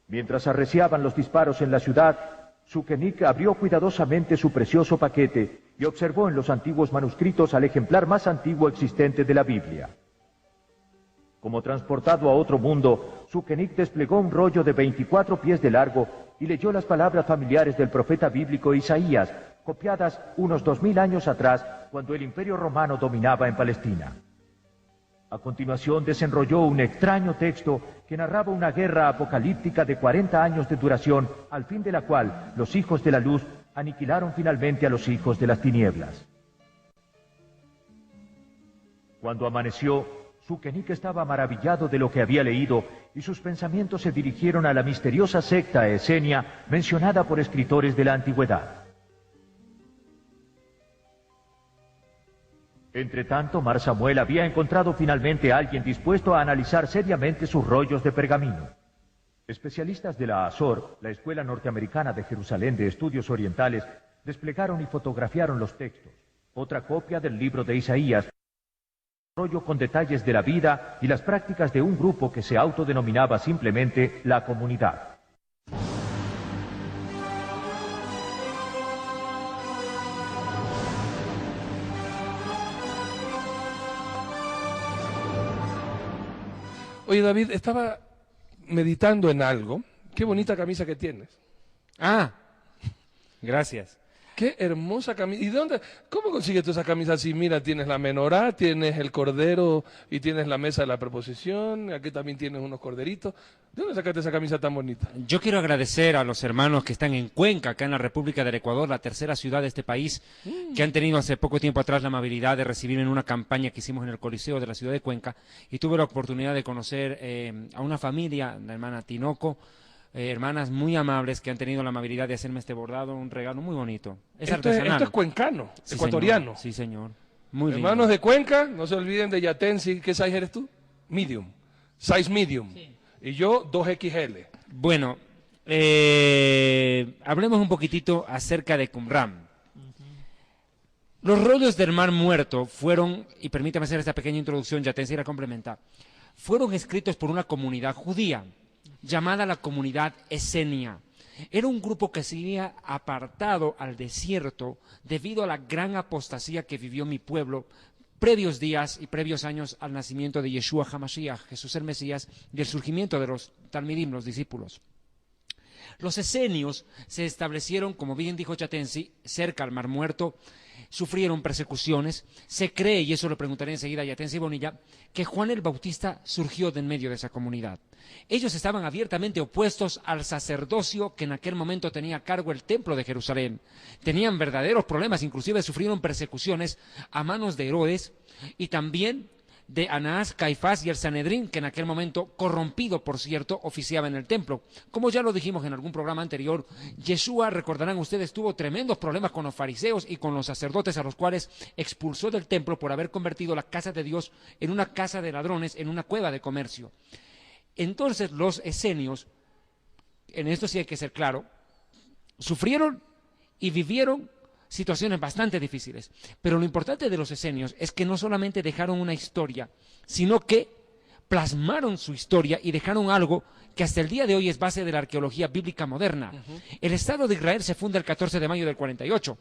S5: Mientras arreciaban los disparos en la ciudad, Sukenik abrió cuidadosamente su precioso paquete y observó en los antiguos manuscritos al ejemplar más antiguo existente de la Biblia. Como transportado a otro mundo, Sukenik desplegó un rollo de 24 pies de largo y leyó las palabras familiares del profeta bíblico Isaías, copiadas unos 2000 años atrás, cuando el Imperio Romano dominaba en Palestina. A continuación desenrolló un extraño texto que narraba una guerra apocalíptica de 40 años de duración, al fin de la cual los hijos de la luz aniquilaron finalmente a los hijos de las tinieblas. Cuando amaneció, Sukenik estaba maravillado de lo que había leído y sus pensamientos se dirigieron a la misteriosa secta esenia mencionada por escritores de la antigüedad. Entretanto, Mar Samuel había encontrado finalmente a alguien dispuesto a analizar seriamente sus rollos de pergamino. Especialistas de la Azor, la Escuela Norteamericana de Jerusalén de Estudios Orientales, desplegaron y fotografiaron los textos. Otra copia del libro de Isaías, un rollo con detalles de la vida y las prácticas de un grupo que se autodenominaba simplemente la Comunidad.
S4: Oye, David, estaba meditando en algo. Qué bonita camisa que tienes.
S2: Ah, gracias.
S4: Qué hermosa camisa. ¿Y de dónde? ¿Cómo consigues tú esa camisa así? Mira, tienes la menorá, tienes el cordero y tienes la mesa de la preposición. Aquí también tienes unos corderitos. ¿De dónde sacaste esa camisa tan bonita?
S2: Yo quiero agradecer a los hermanos que están en Cuenca, acá en la República del Ecuador, la tercera ciudad de este país, que han tenido hace poco tiempo atrás la amabilidad de recibirme en una campaña que hicimos en el Coliseo de la ciudad de Cuenca, y tuve la oportunidad de conocer a una familia, la hermana Tinoco, hermanas muy amables que han tenido la amabilidad de hacerme este bordado, un regalo muy bonito. Es artesanal.
S4: Esto es cuencano,
S2: Sí,
S4: ecuatoriano.
S2: Señor. Sí, señor. Muy lindo.
S4: Hermanos de Cuenca, no se olviden de Yatensi. ¿Qué size eres tú? Medium. Size medium. Sí. Y yo 2XL.
S2: Bueno, hablemos un poquitito acerca de Qumran. Los rollos del Mar Muerto fueron, y permítame hacer esta pequeña introducción, Yatensi la complementa, fueron escritos por una comunidad judía llamada la comunidad esenia. Era un grupo que se había apartado al desierto debido a la gran apostasía que vivió mi pueblo previos días y previos años al nacimiento de Yeshua HaMashiach, Jesús el Mesías, y el surgimiento de los Talmidim, los discípulos. Los esenios se establecieron, como bien dijo Yatensi, cerca al Mar Muerto, sufrieron persecuciones. Se cree, y eso lo preguntaré enseguida a Yatensi Bonilla, que Juan el Bautista surgió de en medio de esa comunidad. Ellos estaban abiertamente opuestos al sacerdocio que en aquel momento tenía a cargo el templo de Jerusalén. Tenían verdaderos problemas, inclusive sufrieron persecuciones a manos de Herodes y también de Anás, Caifás y el Sanedrín, que en aquel momento, corrompido por cierto, oficiaba en el templo. Como ya lo dijimos en algún programa anterior, Yeshua, recordarán ustedes, tuvo tremendos problemas con los fariseos y con los sacerdotes, a los cuales expulsó del templo por haber convertido la casa de Dios en una casa de ladrones, en una cueva de comercio. Entonces los esenios, en esto sí hay que ser claro, sufrieron y vivieron situaciones bastante difíciles. Pero lo importante de los esenios es que no solamente dejaron una historia, sino que plasmaron su historia y dejaron algo que hasta el día de hoy es base de la arqueología bíblica moderna. El Estado de Israel se funda el 14 de mayo del 48,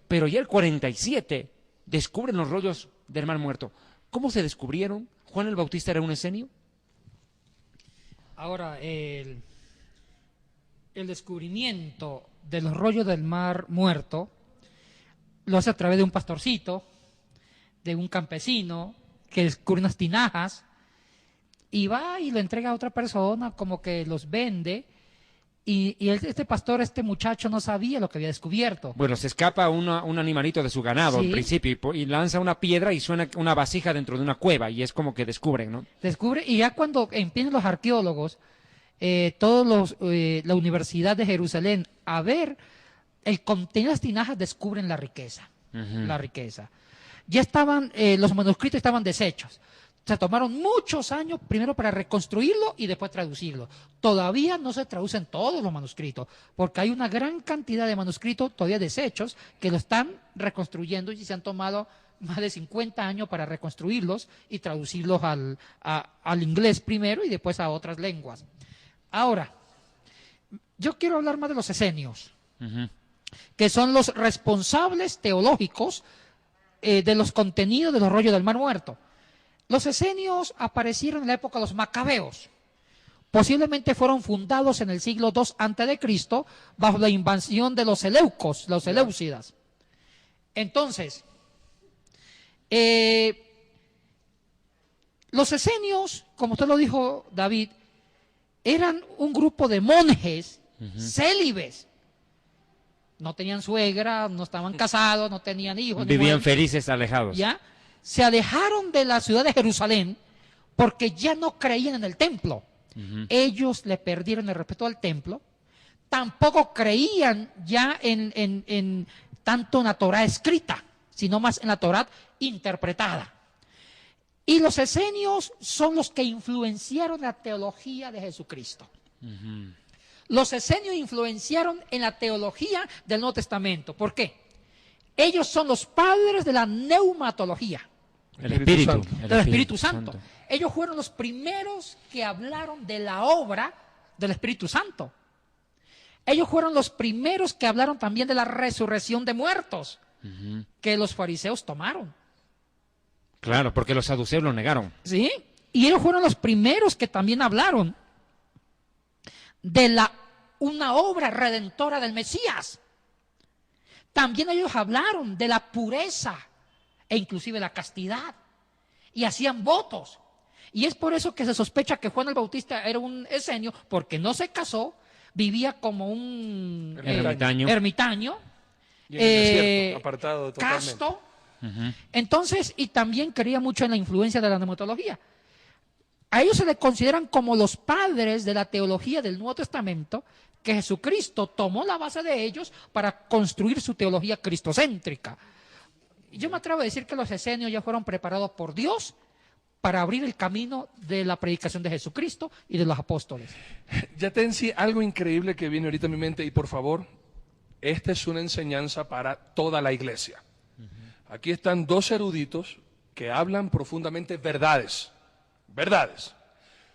S2: pero ya el 47 descubren los rollos del Mar Muerto. ¿Cómo se descubrieron? ¿Juan el Bautista era un esenio?
S3: Ahora, el descubrimiento de los rollos del Mar Muerto lo hace a través de un pastorcito, de un campesino, que descubre unas tinajas, y va y lo entrega a otra persona, como que los vende, este pastor, este muchacho no sabía lo que había descubierto.
S2: Bueno, se escapa un animalito de su ganado al principio y lanza una piedra y suena una vasija dentro de una cueva, y es como que descubren, ¿no?
S3: Descubre, y ya cuando empiezan los arqueólogos, la Universidad de Jerusalén, a ver el contenido de las tinajas, descubren la riqueza. La riqueza. Ya estaban, los manuscritos estaban deshechos. Se tomaron muchos años primero para reconstruirlo y después traducirlo. Todavía no se traducen todos los manuscritos, porque hay una gran cantidad de manuscritos todavía deshechos que lo están reconstruyendo y se han tomado más de 50 años para reconstruirlos y traducirlos al inglés primero y después a otras lenguas. Ahora, yo quiero hablar más de los esenios, que son los responsables teológicos de los contenidos de los rollos del Mar Muerto. Los esenios aparecieron en la época de los macabeos. Posiblemente fueron fundados en el siglo II a.C. bajo la invasión de los seleucos, los seleucidas. Entonces, los esenios, como usted lo dijo, David, eran un grupo de monjes célibes. No tenían suegra, no estaban casados, no tenían hijos.
S2: Vivían felices, alejados.
S3: ¿Ya? Se alejaron de la ciudad de Jerusalén porque ya no creían en el templo. Ellos le perdieron el respeto al templo. Tampoco creían ya en tanto en la Torá escrita, sino más en la Torá interpretada. Y los esenios son los que influenciaron la teología de Jesucristo. Los esenios influenciaron en la teología del Nuevo Testamento. ¿Por qué? Ellos son los padres de la neumatología.
S2: El Espíritu.
S3: Del Espíritu Santo. Ellos fueron los primeros que hablaron de la obra del Espíritu Santo. Ellos fueron los primeros que hablaron también de la resurrección de muertos, que los fariseos tomaron.
S2: Claro, porque los saduceos lo negaron.
S3: Sí, y ellos fueron los primeros que también hablaron de una obra redentora del Mesías. También ellos hablaron de la pureza e inclusive la castidad, y hacían votos. Y es por eso que se sospecha que Juan el Bautista era un esenio, porque no se casó, vivía como un ermitaño
S4: y en el desierto, apartado totalmente.
S3: Casto. Entonces, y también creía mucho en la influencia de la neumatología. A ellos se les consideran como los padres de la teología del Nuevo Testamento, que Jesucristo tomó la base de ellos para construir su teología cristocéntrica. Yo me atrevo a decir que los esenios ya fueron preparados por Dios para abrir el camino de la predicación de Jesucristo y de los apóstoles.
S4: Yatensi, algo increíble que viene ahorita a mi mente, y por favor, esta es una enseñanza para toda la iglesia. Aquí están dos eruditos que hablan profundamente verdades.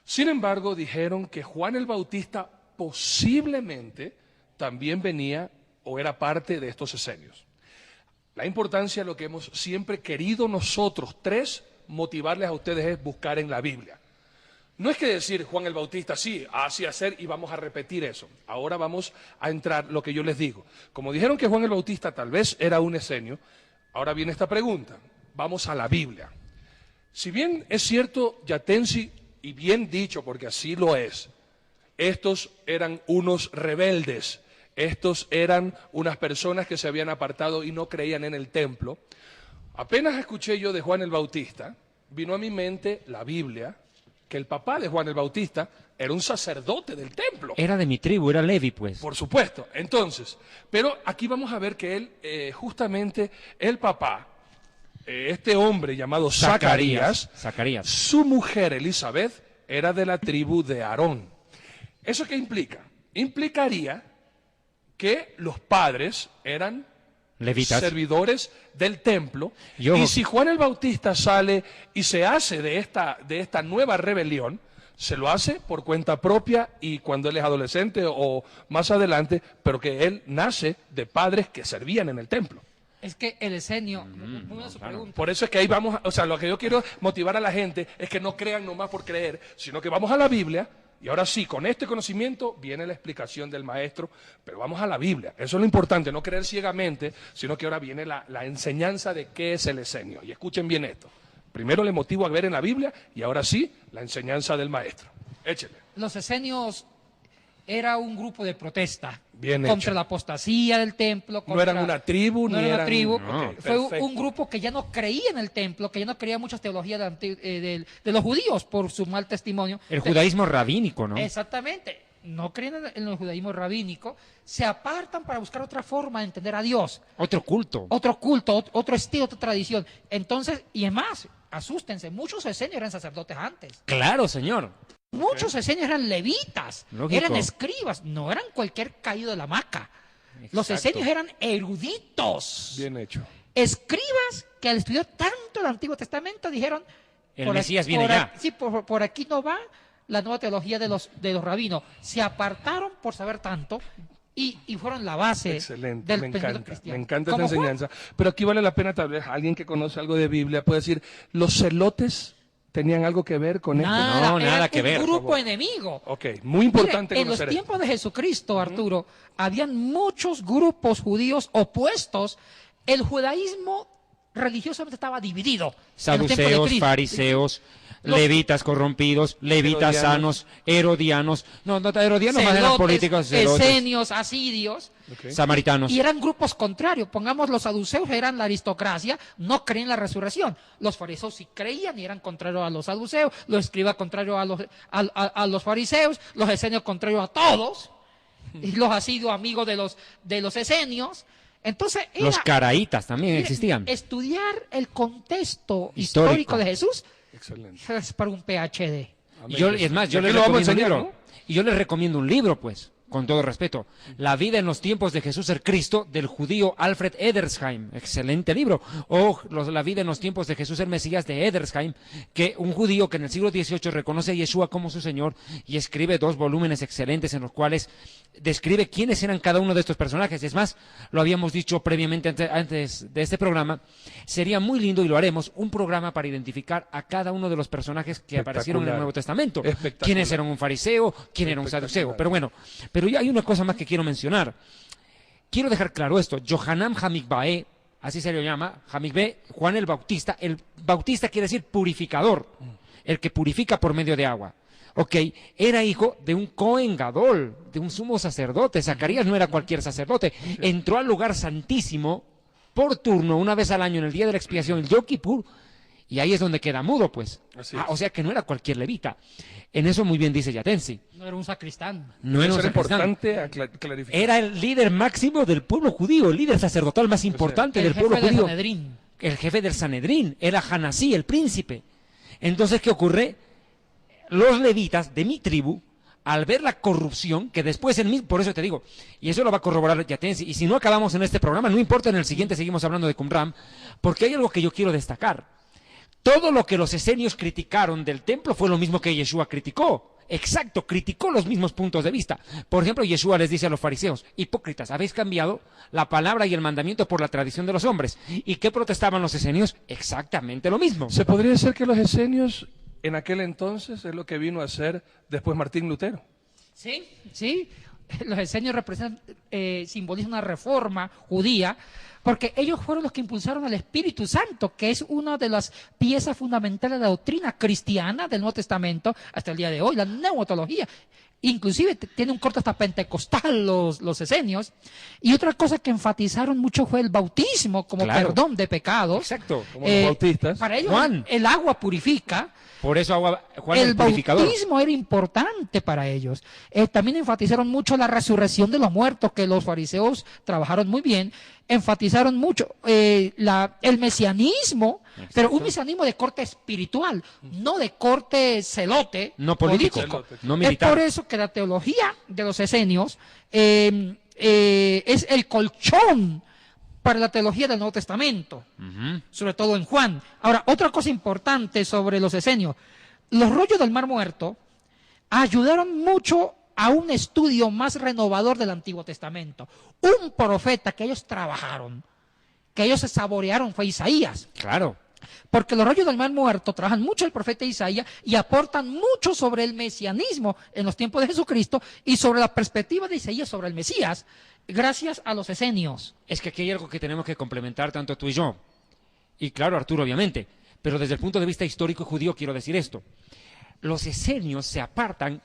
S4: Sin embargo, dijeron que Juan el Bautista posiblemente también venía o era parte de estos esenios. La importancia de lo que hemos siempre querido nosotros tres motivarles a ustedes es buscar en la Biblia. No es que decir Juan el Bautista, sí, así hacer y vamos a repetir eso. Ahora vamos a entrar lo que yo les digo. Como dijeron que Juan el Bautista tal vez era un esenio, ahora viene esta pregunta. Vamos a la Biblia. Si bien es cierto, Yatensi, y bien dicho porque así lo es, estos eran unos rebeldes, estos eran unas personas que se habían apartado y no creían en el templo. Apenas escuché yo de Juan el Bautista, vino a mi mente la Biblia, que el papá de Juan el Bautista era un sacerdote del templo.
S2: Era de mi tribu, era Levi, pues.
S4: Por supuesto. Entonces, pero aquí vamos a ver que él, justamente el papá, este hombre llamado Zacarías, su mujer Elizabeth era de la tribu de Aarón. ¿Eso qué implica? Implicaría que los padres eran
S2: Levitas.
S4: servidores del templo,
S2: Yo-
S4: y si Juan el Bautista sale y se hace de esta nueva rebelión, se lo hace por cuenta propia y cuando él es adolescente o más adelante, pero que él nace de padres que servían en el templo.
S3: Es que el esenio, muy buena su pregunta.
S4: Por eso es que ahí vamos, o sea, lo que yo quiero motivar a la gente es que no crean nomás por creer, sino que vamos a la Biblia, y ahora sí, con este conocimiento viene la explicación del maestro, pero vamos a la Biblia. Eso es lo importante, no creer ciegamente, sino que ahora viene la enseñanza de qué es el esenio. Y escuchen bien esto. Primero le motivo a ver en la Biblia, y ahora sí, la enseñanza del maestro. Échele.
S3: Los esenios era un grupo de protesta
S4: Bien
S3: contra
S4: hecho.
S3: la apostasía del templo.
S4: No eran una tribu,
S3: no
S4: ni
S3: era una
S4: eran-
S3: tribu.
S4: No. Ok,
S3: Fue
S4: perfecto.
S3: un grupo que ya no creía en el templo, que ya no creía muchas teologías de los judíos por su mal testimonio.
S2: El judaísmo rabínico, ¿no?
S3: Exactamente. No creen en el judaísmo rabínico, se apartan para buscar otra forma de entender a Dios,
S2: Otro culto.
S3: otro culto, otro estilo, otra tradición. Entonces, y es más, asústense, muchos esenios eran sacerdotes antes.
S2: Claro, señor.
S3: Muchos esenios eran levitas,
S2: Lógico.
S3: eran escribas, no eran cualquier caído de la hamaca. Los
S2: Exacto.
S3: esenios eran eruditos,
S4: Bien hecho.
S3: escribas que al estudiar tanto el Antiguo Testamento dijeron,
S2: El
S3: por
S2: Mesías
S3: aquí-
S2: viene
S3: por
S2: ya.
S3: aquí- sí, por aquí no va la nueva teología de los rabinos. Se apartaron por saber tanto y fueron la base
S4: Excelente,
S3: del
S4: me
S3: pensamiento
S4: encanta,
S3: cristiano.
S4: me encanta esta
S3: Como Juan.
S4: enseñanza. Pero aquí vale la pena, tal vez alguien que conoce algo de Biblia puede decir, ¿los celotes tenían algo que ver con esto?
S3: Nada,
S2: No, nada
S3: eran
S2: que ver,
S3: un
S2: por
S3: grupo
S4: favor.
S3: enemigo.
S4: Ok, muy importante
S3: Mire, en los
S4: conocer esto.
S3: tiempos de Jesucristo, Arturo, habían muchos grupos judíos opuestos. El judaísmo religiosamente estaba dividido. en los tiempos de
S2: Saduceos,
S3: Cristo.
S2: fariseos,
S3: Los-
S2: levitas corrompidos, levitas
S4: Herodianos.
S2: sanos, herodianos. No, herodianos más eran
S3: Celotes,
S2: políticos, celotes,
S3: esenios, asirios.
S4: Ok.
S2: samaritanos.
S3: Y eran grupos contrarios. Pongamos, los saduceos eran la aristocracia, no creían en la resurrección. Los fariseos sí creían y eran contrarios a los saduceos. Los escribas contrarios a los fariseos. Los esenios contrarios a todos. Y los asirios amigos de los esenios. Entonces, era,
S2: Los caraítas también
S3: mire,
S2: existían.
S3: estudiar el contexto
S2: Histórico.
S3: histórico de Jesús
S4: Excelente.
S3: es para un PhD.
S2: Y yo, es más, yo
S4: Y
S2: les
S4: aquí lo vamos a
S2: recomiendo un
S4: enseñar,
S2: libro. Y yo les recomiendo un libro, pues, con todo respeto. La vida en los tiempos de Jesús el Cristo, del judío Alfred Edersheim. Excelente libro. O La vida en los tiempos de Jesús el Mesías de Edersheim, que un judío que en el siglo XVIII reconoce a Yeshua como su Señor y escribe 2 volúmenes excelentes en los cuales describe quiénes eran cada uno de estos personajes. Es más, lo habíamos dicho previamente antes de este programa, sería muy lindo, y lo haremos, un programa para identificar a cada uno de los personajes que aparecieron en el
S4: Espectacular.
S2: Nuevo Testamento.
S4: Espectacular.
S2: ¿Quiénes eran un fariseo? ¿Quién era un saduceo? Pero bueno, pero ya hay una cosa más que quiero mencionar. Quiero dejar claro esto. Yohanan Hamikbae, así se le llama, Hamikbae, Juan el Bautista. El Bautista quiere decir purificador, el que purifica por medio de agua. Ok, era hijo de un Cohen Gadol, de un sumo sacerdote. Zacarías no era cualquier sacerdote. Entró al lugar santísimo por turno, una vez al año, en el día de la expiación, el Yom Kippur, y ahí es donde queda mudo, pues.
S4: Así es.
S2: O sea que no era cualquier levita. En eso muy bien dice Yatensi.
S3: No era un sacristán.
S2: No era un
S4: Eso era
S2: sacristán.
S4: importante clarificar.
S2: Era el líder máximo del pueblo judío, el líder sacerdotal más importante
S3: El
S2: del
S3: jefe
S2: pueblo
S3: del
S2: judío.
S3: Sanedrín.
S2: El jefe del Sanedrín, era Hanasí, el príncipe. Entonces, ¿qué ocurre? Los levitas de mi tribu, al ver la corrupción, que después en mí, por eso te digo, y eso lo va a corroborar Yatensi, y si no acabamos en este programa, no importa, en el siguiente seguimos hablando de Qumran, porque hay algo que yo quiero destacar. Todo lo que los esenios criticaron del templo fue lo mismo que Yeshua criticó. Exacto, criticó los mismos puntos de vista. Por ejemplo, Yeshua les dice a los fariseos, hipócritas, habéis cambiado la palabra y el mandamiento por la tradición de los hombres. ¿Y qué protestaban los esenios? Exactamente lo mismo.
S4: ¿Se podría decir que los esenios en aquel entonces es lo que vino a hacer después Martín Lutero?
S3: Sí, sí. Los esenios representan, simbolizan una reforma judía, porque ellos fueron los que impulsaron al Espíritu Santo, que es una de las piezas fundamentales de la doctrina cristiana del Nuevo Testamento hasta el día de hoy, la pneumatología. Inclusive tiene un corte hasta pentecostal los esenios. Y otra cosa que enfatizaron mucho fue el bautismo como
S2: Claro.
S3: perdón de pecados.
S2: Exacto.
S4: Como los bautistas.
S3: Para ellos
S2: Juan.
S3: el agua purifica.
S2: Por eso Juan
S3: El
S2: el purificador.
S3: bautismo era importante para ellos. También enfatizaron mucho la resurrección de los muertos, que los fariseos trabajaron muy bien. Enfatizaron mucho el mesianismo, pero un mesianismo de corte espiritual, no de corte celote.
S2: No político, no
S3: Es
S2: militar.
S3: por eso que la teología de los esenios es el colchón para la teología del Nuevo Testamento, sobre todo en Juan. Ahora, otra cosa importante sobre los esenios. Los rollos del Mar Muerto ayudaron mucho a un estudio más renovador del Antiguo Testamento. Un profeta que ellos trabajaron, que ellos se saborearon, fue Isaías.
S2: Claro.
S3: Porque los rollos del Mar Muerto trabajan mucho el profeta Isaías y aportan mucho sobre el mesianismo en los tiempos de Jesucristo y sobre la perspectiva de Isaías sobre el Mesías, gracias a los esenios.
S2: Es que aquí hay algo que tenemos que complementar tanto tú y yo. Y claro, Arturo, obviamente. Pero desde el punto de vista histórico y judío quiero decir esto. Los esenios se apartan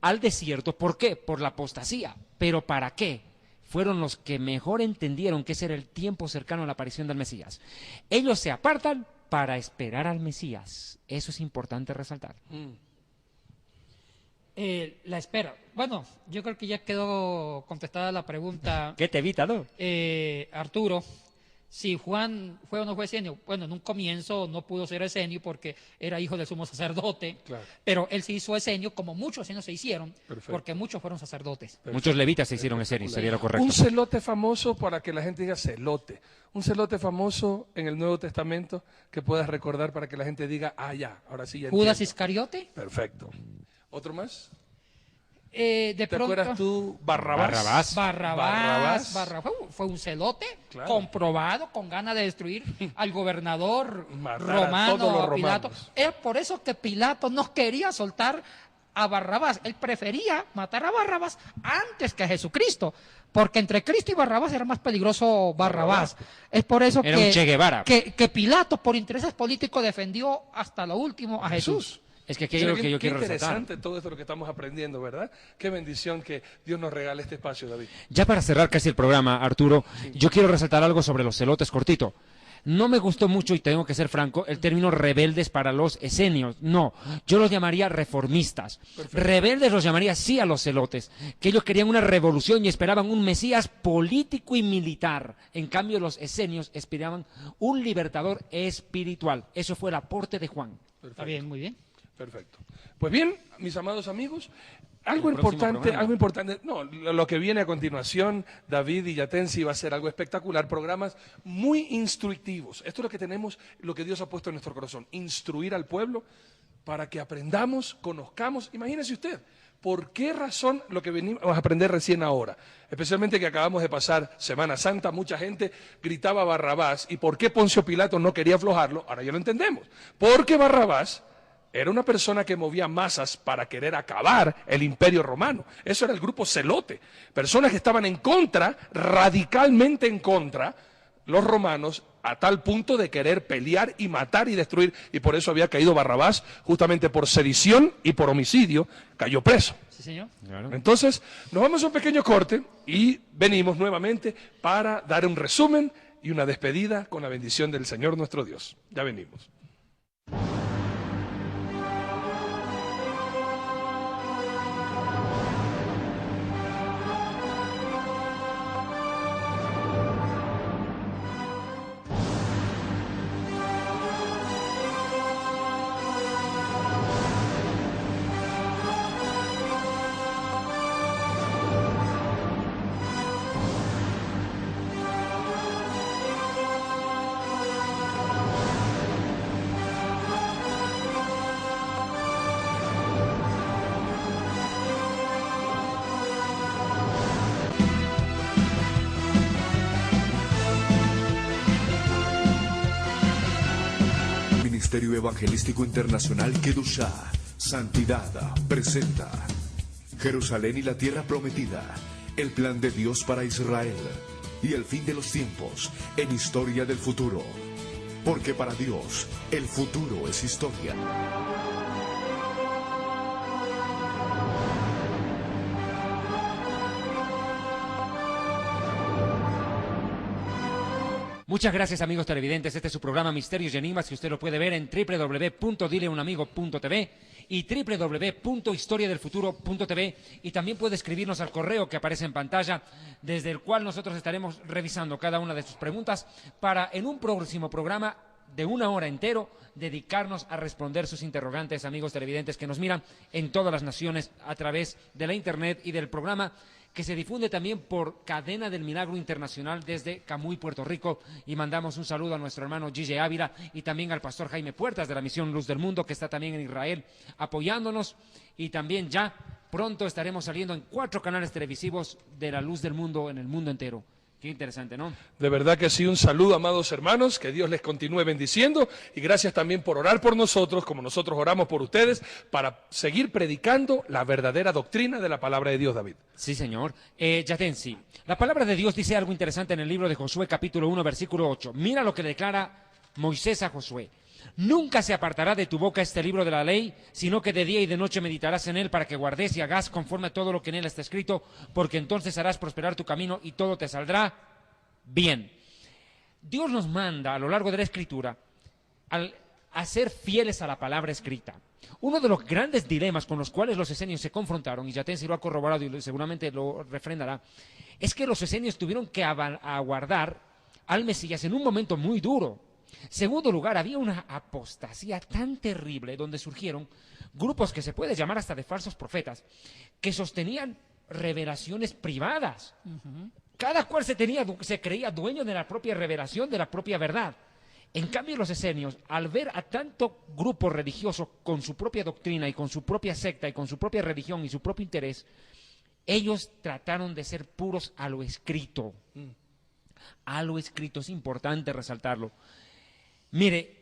S2: al desierto. ¿Por qué? Por la apostasía. ¿Pero para qué? Fueron los que mejor entendieron que ese era el tiempo cercano a la aparición del Mesías. Ellos se apartan para esperar al Mesías. Eso es importante resaltar.
S3: La espera. Bueno, yo creo que ya quedó contestada la pregunta.
S2: ¿Qué te evita, no?
S3: Arturo, si Juan fue o no fue esenio. Bueno, en un comienzo no pudo ser esenio porque era hijo del sumo sacerdote,
S4: Claro.
S3: pero él se hizo esenio como muchos esenios se hicieron,
S4: Perfecto.
S3: porque muchos fueron sacerdotes.
S2: Muchos levitas se hicieron esenios, sería lo correcto.
S4: Un celote famoso, para que la gente diga celote. Un celote famoso en el Nuevo Testamento que puedas recordar para que la gente diga, ah, ya, ahora sí ya
S3: Judas
S4: entiendo.
S3: Iscariote.
S4: Perfecto. ¿Otro más?
S3: De
S4: ¿Te
S3: pronto,
S4: acuerdas tú, Barrabás?
S3: Barrabás fue un celote
S4: Claro.
S3: comprobado con ganas de destruir al gobernador
S4: Matar a
S3: romano,
S4: todos los
S3: a Pilato.
S4: romanos.
S3: Es por eso que Pilato no quería soltar a Barrabás. Él prefería matar a Barrabás antes que a Jesucristo, porque entre Cristo y Barrabás era más peligroso Barrabás. Es por eso
S2: Era un Che Guevara.
S3: que Pilato, por intereses políticos, defendió hasta lo último a Jesús.
S2: Es que aquí hay algo que yo
S4: Qué
S2: quiero resaltar.
S4: interesante todo esto lo que estamos aprendiendo, ¿verdad? Qué bendición que Dios nos regale este espacio, David.
S2: Ya para cerrar casi el programa, Arturo, yo quiero resaltar algo sobre los celotes, cortito. No me gustó mucho, y tengo que ser franco, el término rebeldes para los esenios. No, yo los llamaría reformistas. Rebeldes los llamaría sí a los celotes, que ellos querían una revolución y esperaban un Mesías político y militar. En cambio, los esenios esperaban un libertador espiritual. Eso fue el aporte de Juan.
S3: Está bien, muy bien.
S4: Perfecto. Pues bien, mis amados amigos, algo
S2: El próximo
S4: importante, no, lo que viene a continuación, David y Yatensi, va a ser algo espectacular, programas muy instructivos. Esto es lo que tenemos, lo que Dios ha puesto en nuestro corazón, instruir al pueblo para que aprendamos, conozcamos. Imagínese usted, ¿por qué razón lo que venimos a aprender recién ahora? Especialmente que acabamos de pasar Semana Santa, mucha gente gritaba Barrabás, ¿y por qué Poncio Pilato no quería aflojarlo? Ahora ya lo entendemos. Porque Barrabás era una persona que movía masas para querer acabar el imperio romano. Eso era el grupo celote. Personas que estaban en contra, radicalmente en contra, los romanos, a tal punto de querer pelear y matar y destruir. Y por eso había caído Barrabás, justamente por sedición y por homicidio, cayó preso.
S3: Sí, señor.
S4: Entonces, nos vamos a un pequeño corte y venimos nuevamente para dar un resumen y una despedida con la bendición del Señor nuestro Dios. Ya venimos.
S1: Ministerio Evangelístico Internacional Kedushá, Santidad, presenta Jerusalén y la Tierra Prometida, el plan de Dios para Israel y el fin de los tiempos en Historia del Futuro. Porque para Dios, el futuro es historia.
S2: Muchas gracias, amigos televidentes. Este es su programa Misterios y Enigmas, que usted lo puede ver en www.dileunamigo.tv y www.historiadelfuturo.tv, y también puede escribirnos al correo que aparece en pantalla, desde el cual nosotros estaremos revisando cada una de sus preguntas para, en un próximo programa de 1 hora entero, dedicarnos a responder sus interrogantes, amigos televidentes que nos miran en todas las naciones a través de la internet y del programa que se difunde también por Cadena del Milagro Internacional desde Camuy, Puerto Rico, y mandamos un saludo a nuestro hermano Gille Ávila y también al pastor Jaime Puertas de la Misión Luz del Mundo, que está también en Israel apoyándonos, y también ya pronto estaremos saliendo en 4 canales televisivos de la Luz del Mundo en el mundo entero. Qué interesante, ¿no?
S4: De verdad que sí, un saludo, amados hermanos, que Dios les continúe bendiciendo y gracias también por orar por nosotros, como nosotros oramos por ustedes, para seguir predicando la verdadera doctrina de la palabra de Dios, David.
S2: Sí, señor. Yatensi, la palabra de Dios dice algo interesante en el libro de Josué, capítulo 1, versículo 8. Mira lo que le declara Moisés a Josué. Nunca se apartará de tu boca este libro de la ley, sino que de día y de noche meditarás en él para que guardes y hagas conforme a todo lo que en él está escrito, porque entonces harás prosperar tu camino y todo te saldrá bien. Dios nos manda a lo largo de la Escritura a ser fieles a la palabra escrita. Uno de los grandes dilemas con los cuales los esenios se confrontaron, y Yatensi lo ha corroborado y seguramente lo refrendará, es que los esenios tuvieron que aguardar al Mesías en un momento muy duro. Segundo lugar, había una apostasía tan terrible donde surgieron grupos que se puede llamar hasta de falsos profetas, que sostenían revelaciones privadas. Cada cual se creía dueño de la propia revelación, de la propia verdad. En cambio, los esenios, al ver a tanto grupo religioso con su propia doctrina y con su propia secta y con su propia religión y su propio interés, ellos trataron de ser puros a lo escrito. A lo escrito, es importante resaltarlo. Mire,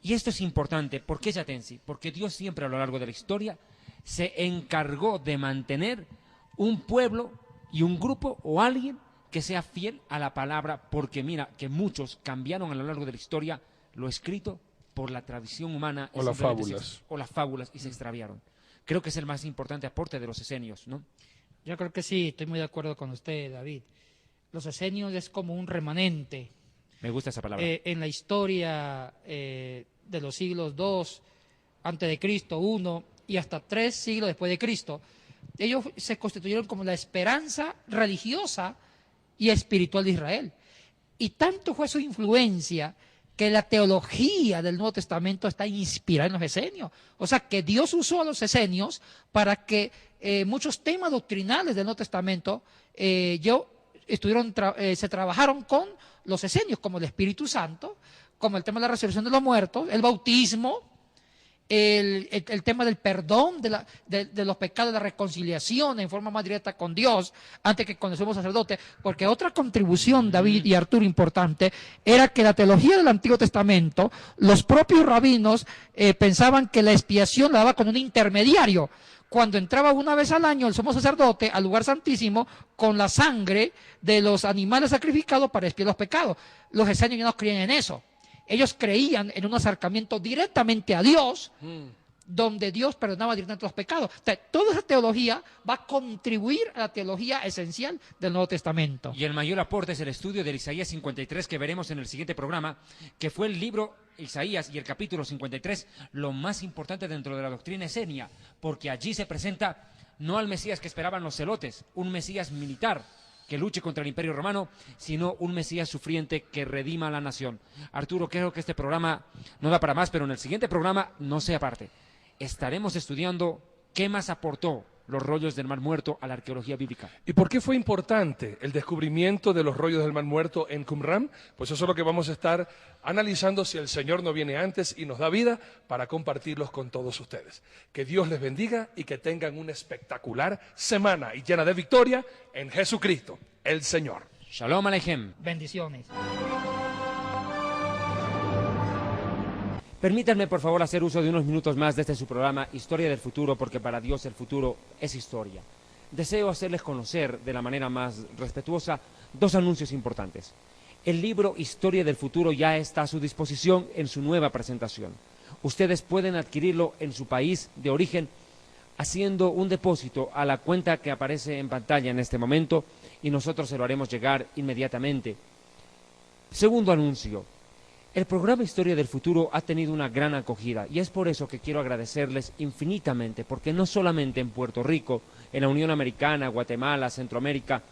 S2: y esto es importante, ¿por qué, Yatensi? Porque Dios siempre a lo largo de la historia se encargó de mantener un pueblo y un grupo o alguien que sea fiel a la palabra, porque mira que muchos cambiaron a lo largo de la historia lo escrito por la tradición humana
S4: o las fábulas
S2: y se extraviaron. Creo que es el más importante aporte de los esenios, ¿no?
S3: Yo creo que sí, estoy muy de acuerdo con usted, David. Los esenios es como un remanente.
S2: Me gusta esa palabra.
S3: En la historia de los siglos II antes de Cristo, 1 y hasta 3 siglos después de Cristo, ellos se constituyeron como la esperanza religiosa y espiritual de Israel. Y tanto fue su influencia que la teología del Nuevo Testamento está inspirada en los esenios. O sea, que Dios usó a los esenios para que muchos temas doctrinales del Nuevo Testamento se trabajaron con los esenios, como el Espíritu Santo, como el tema de la resurrección de los muertos, el bautismo, el tema del perdón de los pecados, de la reconciliación en forma más directa con Dios, antes que con el sumo sacerdote, porque otra contribución, David y Arturo, importante, era que la teología del Antiguo Testamento, los propios rabinos pensaban que la expiación la daba con un intermediario, cuando entraba una vez al año el sumo sacerdote al lugar santísimo con la sangre de los animales sacrificados para expiar los pecados. Los esenios no creían en eso. Ellos creían en un acercamiento directamente a Dios, donde Dios perdonaba directamente los pecados. O sea, toda esa teología va a contribuir a la teología esencial del Nuevo Testamento.
S2: Y el mayor aporte es el estudio del Isaías 53 que veremos en el siguiente programa, que fue el libro Isaías y el capítulo 53, lo más importante dentro de la doctrina esenia, porque allí se presenta no al Mesías que esperaban los celotes, un Mesías militar que luche contra el Imperio Romano, sino un Mesías sufriente que redima a la nación. Arturo, creo que este programa no da para más, pero en el siguiente programa, no sea aparte, estaremos estudiando qué más aportó los rollos del Mar Muerto a la arqueología bíblica.
S4: ¿Y por qué fue importante el descubrimiento de los rollos del Mar Muerto en Qumran? Pues eso es lo que vamos a estar analizando si el Señor no viene antes y nos da vida para compartirlos con todos ustedes. Que Dios les bendiga y que tengan una espectacular semana y llena de victoria en Jesucristo, el Señor.
S2: Shalom Aleichem.
S3: Bendiciones.
S2: Permítanme, por favor, hacer uso de unos minutos más de este su programa, Historia del Futuro, porque para Dios el futuro es historia. Deseo hacerles conocer de la manera más respetuosa 2 anuncios importantes. El libro Historia del Futuro ya está a su disposición en su nueva presentación. Ustedes pueden adquirirlo en su país de origen haciendo un depósito a la cuenta que aparece en pantalla en este momento y nosotros se lo haremos llegar inmediatamente. Segundo anuncio. El programa Historia del Futuro ha tenido una gran acogida y es por eso que quiero agradecerles infinitamente, porque no solamente en Puerto Rico, en la Unión Americana, Guatemala, Centroamérica,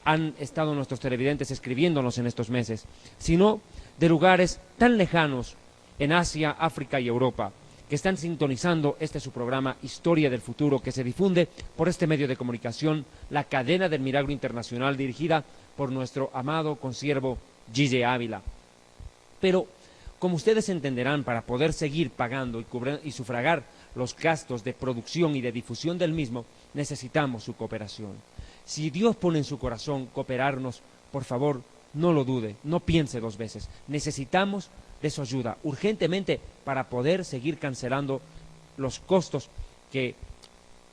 S2: han estado nuestros televidentes escribiéndonos en estos meses, sino de lugares tan lejanos en Asia, África y Europa, que están sintonizando este su programa Historia del Futuro, que se difunde por este medio de comunicación, la Cadena del Milagro Internacional, dirigida por nuestro amado consiervo Gille Ávila. Pero, como ustedes entenderán, para poder seguir pagando y sufragar los gastos de producción y de difusión del mismo, necesitamos su cooperación. Si Dios pone en su corazón cooperarnos, por favor, no lo dude, no piense dos veces. Necesitamos de su ayuda urgentemente para poder seguir cancelando los costos que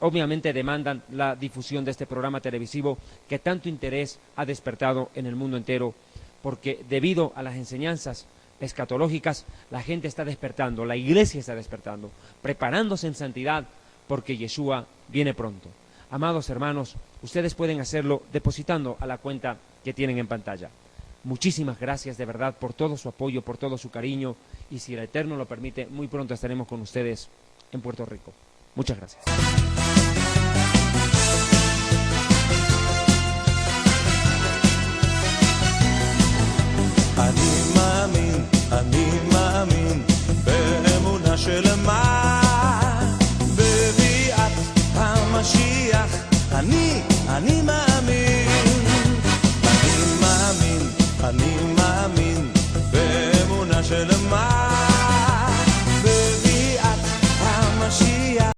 S2: obviamente demandan la difusión de este programa televisivo que tanto interés ha despertado en el mundo entero, porque debido a las enseñanzas escatológicas la gente está despertando, la iglesia está despertando, preparándose en santidad porque Yeshua viene pronto. Amados hermanos, ustedes pueden hacerlo depositando a la cuenta que tienen en pantalla. Muchísimas gracias de verdad por todo su apoyo, por todo su cariño, y si el Eterno lo permite, muy pronto estaremos con ustedes en Puerto Rico. Muchas gracias.
S9: אני מאמין באמונה שלמה בביאת המשיח. אני מאמין